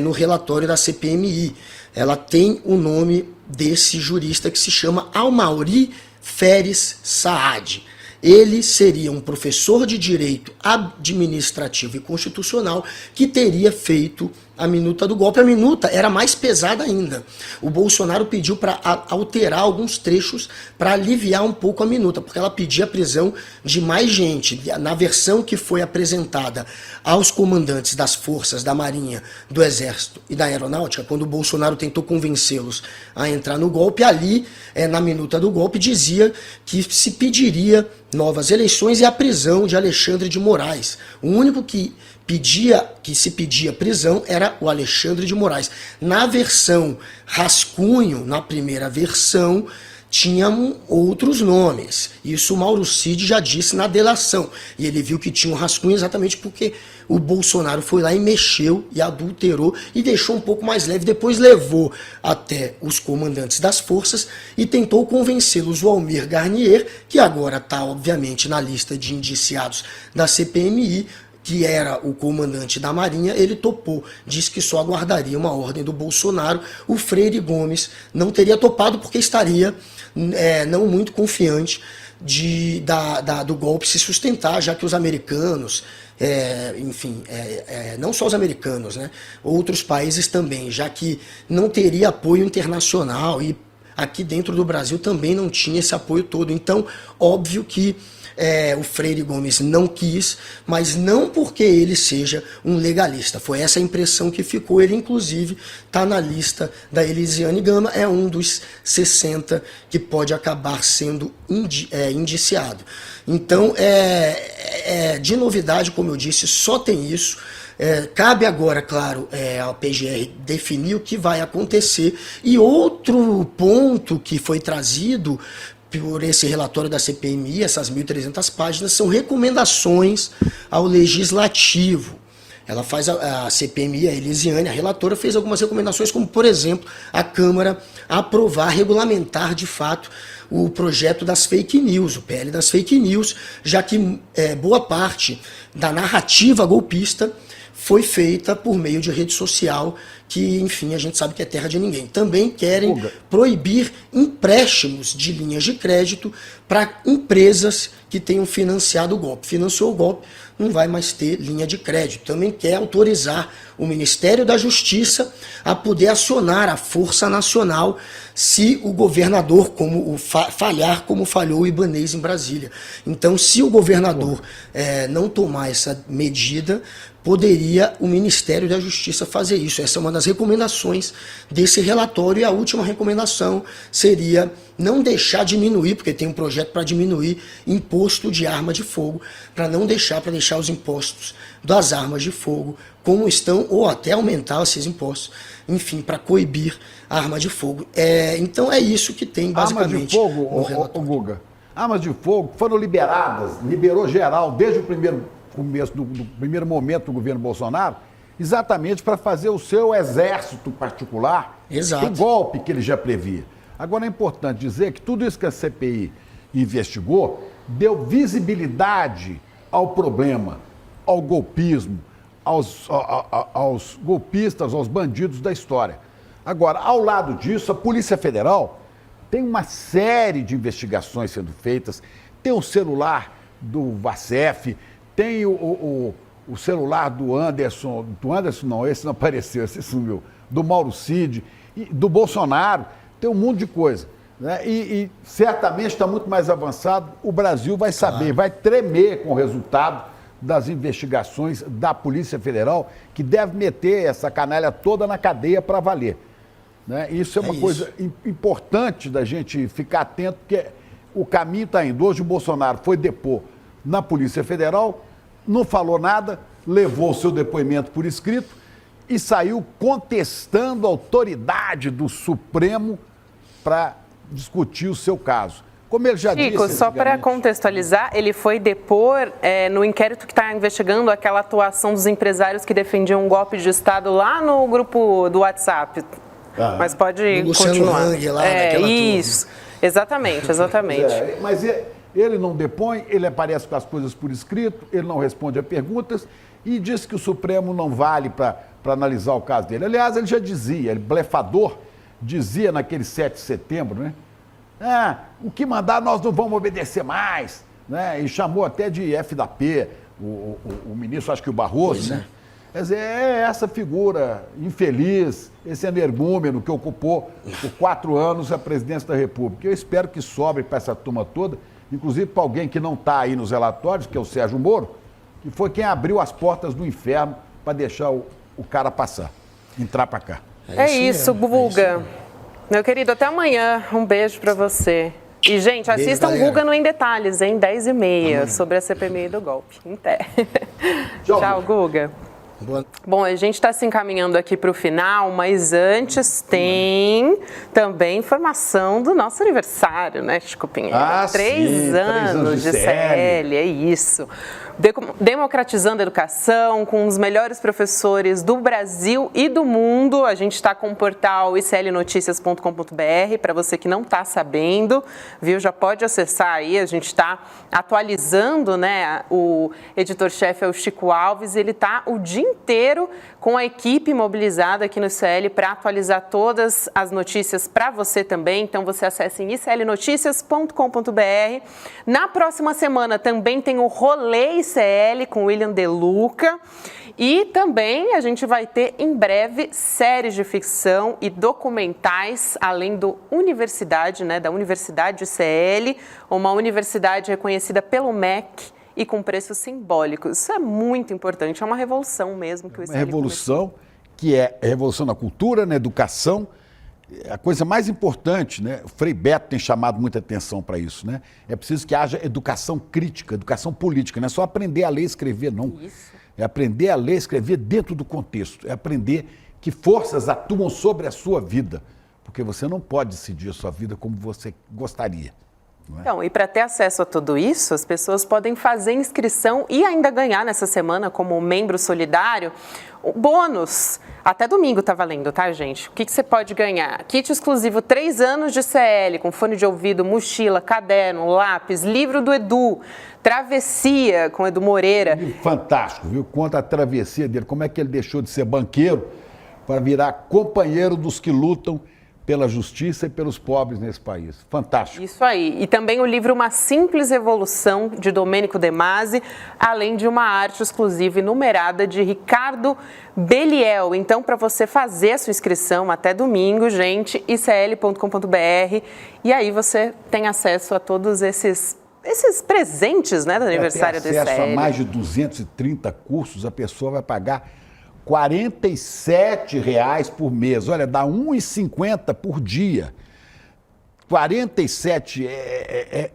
no relatório da CPMI. Ela tem o nome desse jurista que se chama Almauri Feres Saad. Ele seria um professor de direito administrativo e constitucional que teria feito a minuta do golpe. A minuta era mais pesada ainda. O Bolsonaro pediu para alterar alguns trechos para aliviar um pouco a minuta, porque ela pedia a prisão de mais gente. Na versão que foi apresentada aos comandantes das forças, da Marinha, do Exército e da Aeronáutica, quando o Bolsonaro tentou convencê-los a entrar no golpe, ali, na minuta do golpe, dizia que se pediria novas eleições e a prisão de Alexandre de Moraes. O único que se pedia prisão era o Alexandre de Moraes. Na versão rascunho, na primeira versão, tinham outros nomes. Isso o Mauro Cid já disse na delação. E ele viu que tinha um rascunho exatamente porque o Bolsonaro foi lá e mexeu e adulterou e deixou um pouco mais leve. Depois levou até os comandantes das forças e tentou convencê-los. O Almir Garnier, que agora está, obviamente, na lista de indiciados da CPMI, que era o comandante da Marinha, ele topou, disse que só aguardaria uma ordem do Bolsonaro. O Freire Gomes não teria topado porque estaria não muito confiante do golpe se sustentar, já que os americanos, não só os americanos, né, outros países também, já que não teria apoio internacional e aqui dentro do Brasil também não tinha esse apoio todo. Então, óbvio que o Freire Gomes não quis, mas não porque ele seja um legalista. Foi essa a impressão que ficou. Ele, inclusive, está na lista da Elisiane Gama, é um dos 60 que pode acabar sendo indiciado. Então, de novidade, como eu disse, só tem isso. Cabe agora, claro, ao PGR definir o que vai acontecer. E outro ponto que foi trazido por esse relatório da CPMI, essas 1.300 páginas, são recomendações ao Legislativo. Ela faz a CPMI, a Elisiane, a relatora, fez algumas recomendações, como, por exemplo, a Câmara aprovar, regulamentar, de fato, o projeto das fake news, o PL das fake news, já que boa parte da narrativa golpista foi feita por meio de rede social, que, enfim, a gente sabe que é terra de ninguém. Também querem proibir empréstimos de linhas de crédito para empresas que tenham financiado o golpe. Financiou o golpe, não vai mais ter linha de crédito. Também quer autorizar o Ministério da Justiça a poder acionar a Força Nacional se o governador falhar como falhou o Ibanez em Brasília. Então, se o governador não tomar essa medida, poderia o Ministério da Justiça fazer isso. Essa é uma das recomendações desse relatório. E a última recomendação seria não deixar diminuir, porque tem um projeto para diminuir imposto de arma de fogo, para deixar os impostos das armas de fogo como estão, ou até aumentar esses impostos, enfim, para coibir a arma de fogo. Então é isso que tem basicamente armas de fogo, no relatório. Guga, armas de fogo foram liberou geral desde o primeiro começo do primeiro momento do governo Bolsonaro, exatamente para fazer o seu exército particular do golpe que ele já previa. Agora é importante dizer que tudo isso que a CPI investigou deu visibilidade ao problema, ao golpismo, aos golpistas, aos bandidos da história. Agora, ao lado disso, a Polícia Federal tem uma série de investigações sendo feitas, tem o celular do Vacef, tem o celular do Anderson não, esse não apareceu, esse sumiu, do Mauro Cid, do Bolsonaro, tem um monte de coisa. Né? E certamente está muito mais avançado, o Brasil vai saber, vai tremer com o resultado das investigações da Polícia Federal, que deve meter essa canalha toda na cadeia para valer. Né? Isso é uma coisa importante da gente ficar atento, porque o caminho está indo. Hoje o Bolsonaro foi depor na Polícia Federal, não falou nada, levou o seu depoimento por escrito e saiu contestando a autoridade do Supremo para discutir o seu caso. Como ele já disse... Só para contextualizar, ele foi depor no inquérito que está investigando aquela atuação dos empresários que defendiam um golpe de Estado lá no grupo do WhatsApp. Mas pode continuar. Hang, lá, isso, exatamente. Mas ele não depõe, ele aparece com as coisas por escrito, ele não responde a perguntas e diz que o Supremo não vale para analisar o caso dele. Aliás, ele já dizia, ele blefador, dizia naquele 7 de setembro, né? O que mandar nós não vamos obedecer mais, né? E chamou até de F da P, o ministro, acho que o Barroso, né? Quer dizer, essa figura infeliz, esse energúmeno que ocupou por 4 anos a presidência da República. Eu espero que sobre para essa turma toda, inclusive para alguém que não está aí nos relatórios, que é o Sérgio Moro, que foi quem abriu as portas do inferno para deixar o cara passar, entrar para cá. É isso, Guga. Meu querido, até amanhã. Um beijo para você. E, gente, assistam Guga no Em Detalhes, hein? 10h30, sobre a CPMI do golpe. Até. Tchau, Guga. Bom, a gente está se encaminhando aqui para o final, mas antes tem também informação do nosso aniversário, né, Chico Pinheiro? 3 anos de CL, é isso. Democratizando a educação, com os melhores professores do Brasil e do mundo. A gente está com o portal iclnoticias.com.br, para você que não está sabendo, viu? Já pode acessar aí, a gente está atualizando, né? O editor-chefe é o Chico Alves, ele está o dia inteiro com a equipe mobilizada aqui no ICL para atualizar todas as notícias para você também. Então, você acesse em iclnoticias.com.br. Na próxima semana também tem o Rolê ICL com William De Luca. E também a gente vai ter em breve séries de ficção e documentais, além do Universidade, né, da Universidade ICL, uma universidade reconhecida pelo MEC e com preços simbólicos. Isso é muito importante, é uma revolução mesmo que o ICL começou. Uma revolução que é a revolução na cultura, na educação. A coisa mais importante, né? O Frei Beto tem chamado muita atenção para isso, né? É preciso que haja educação crítica, educação política, não é só aprender a ler e escrever, não. Isso. É aprender a ler e escrever dentro do contexto. É aprender que forças atuam sobre a sua vida. Porque você não pode decidir a sua vida como você gostaria. Não é? Então, e para ter acesso a tudo isso, as pessoas podem fazer inscrição e ainda ganhar nessa semana, como membro solidário, o bônus. Até domingo tá valendo, tá, gente? O que você pode ganhar? Kit exclusivo 3 anos de CL, com fone de ouvido, mochila, caderno, lápis, livro do Edu, Travessia, com Edu Moreira. Fantástico, viu? Conta a travessia dele, como é que ele deixou de ser banqueiro para virar companheiro dos que lutam pela justiça e pelos pobres nesse país. Fantástico. Isso aí. E também o livro Uma Simples Evolução, de Domênico De Masi, além de uma arte exclusiva e numerada de Ricardo Beliel. Então, para você fazer a sua inscrição até domingo, gente, icl.com.br, e aí você tem acesso a todos esses presentes, né, do aniversário do ICL. Acesso a mais de 230 cursos, a pessoa vai pagar R$ 47,00 por mês. Olha, dá R$ 1,50 por dia. 47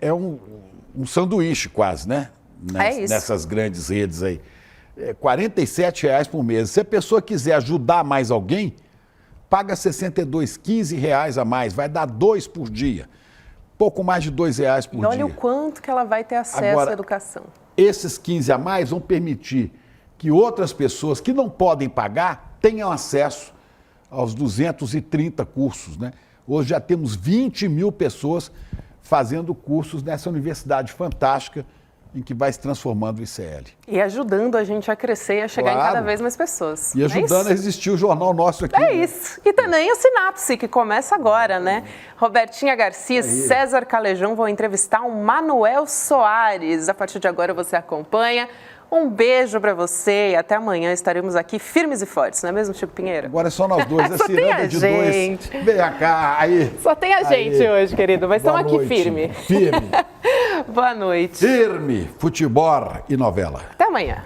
é um sanduíche quase, né? Nessas grandes redes aí. R$ 47,00 por mês. Se a pessoa quiser ajudar mais alguém, paga R$ 62,15 a mais. Vai dar 2 por dia. Pouco mais de R$ 2,00 por dia. E olha o quanto que ela vai ter acesso à educação. Esses 15 a mais vão permitir que outras pessoas que não podem pagar tenham acesso aos 230 cursos, né? Hoje já temos 20 mil pessoas fazendo cursos nessa universidade fantástica em que vai se transformando o ICL. E ajudando a gente a crescer e a chegar em cada vez mais pessoas. E ajudando a existir o jornal nosso aqui. É isso. E também o Sinapse, que começa agora, né? Robertinha Garcia, César Calejão vão entrevistar o Manuel Soares. A partir de agora você acompanha. Um beijo para você e até amanhã estaremos aqui firmes e fortes, não é mesmo, Chico Pinheiro? Agora é só nós dois, a ciranda de gente. dois. Vem cá, aí. Só tem a gente hoje, querido, mas estamos aqui firme. Firme. Boa noite. Firme, futebol e novela. Até amanhã.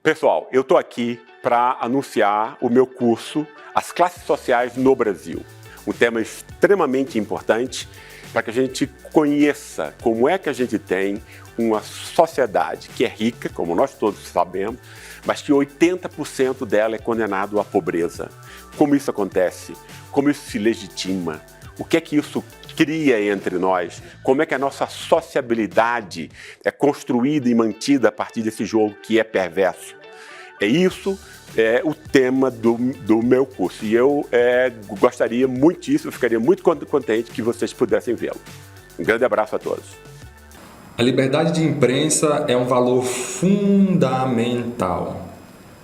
Pessoal, eu estou aqui para anunciar o meu curso As Classes Sociais no Brasil. Um tema extremamente importante para que a gente conheça como é que a gente tem uma sociedade que é rica, como nós todos sabemos, mas que 80% dela é condenado à pobreza. Como isso acontece? Como isso se legitima? O que é que isso cria entre nós? Como é que a nossa sociabilidade é construída e mantida a partir desse jogo que é perverso? É isso. É o tema do meu curso. E eu gostaria muitíssimo, ficaria muito contente que vocês pudessem vê-lo. Um grande abraço a todos. A liberdade de imprensa é um valor fundamental.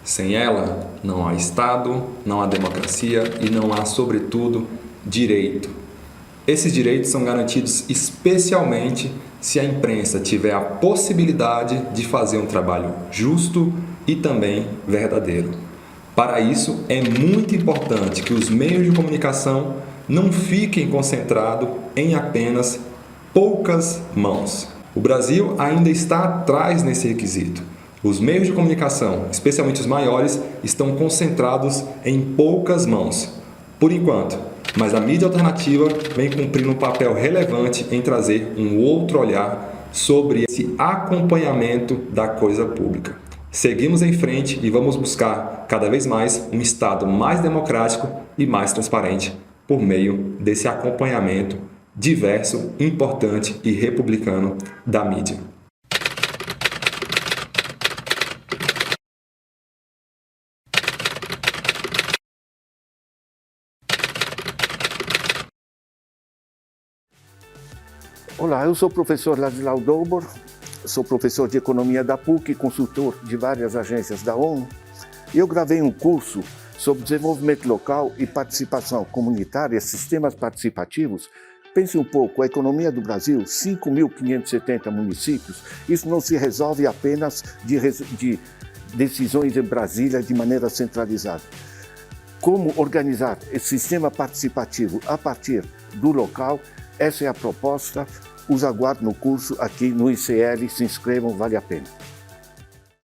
Sem ela, não há Estado, não há democracia e não há, sobretudo, direito. Esses direitos são garantidos especialmente se a imprensa tiver a possibilidade de fazer um trabalho justo e também verdadeiro. Para isso, é muito importante que os meios de comunicação não fiquem concentrados em apenas poucas mãos. O Brasil ainda está atrás nesse requisito. Os meios de comunicação, especialmente os maiores, estão concentrados em poucas mãos, por enquanto. Mas a mídia alternativa vem cumprindo um papel relevante em trazer um outro olhar sobre esse acompanhamento da coisa pública. Seguimos em frente e vamos buscar cada vez mais um Estado mais democrático e mais transparente por meio desse acompanhamento diverso, importante e republicano da mídia. Olá, eu sou o professor Ladislau Dobor, sou professor de Economia da PUC, consultor de várias agências da ONU. Eu gravei um curso sobre desenvolvimento local e participação comunitária, sistemas participativos. Pense um pouco, a economia do Brasil, 5.570 municípios, isso não se resolve apenas de decisões em Brasília de maneira centralizada. Como organizar esse sistema participativo a partir do local, essa é a proposta. Os aguardo no curso aqui no ICL, se inscrevam, vale a pena.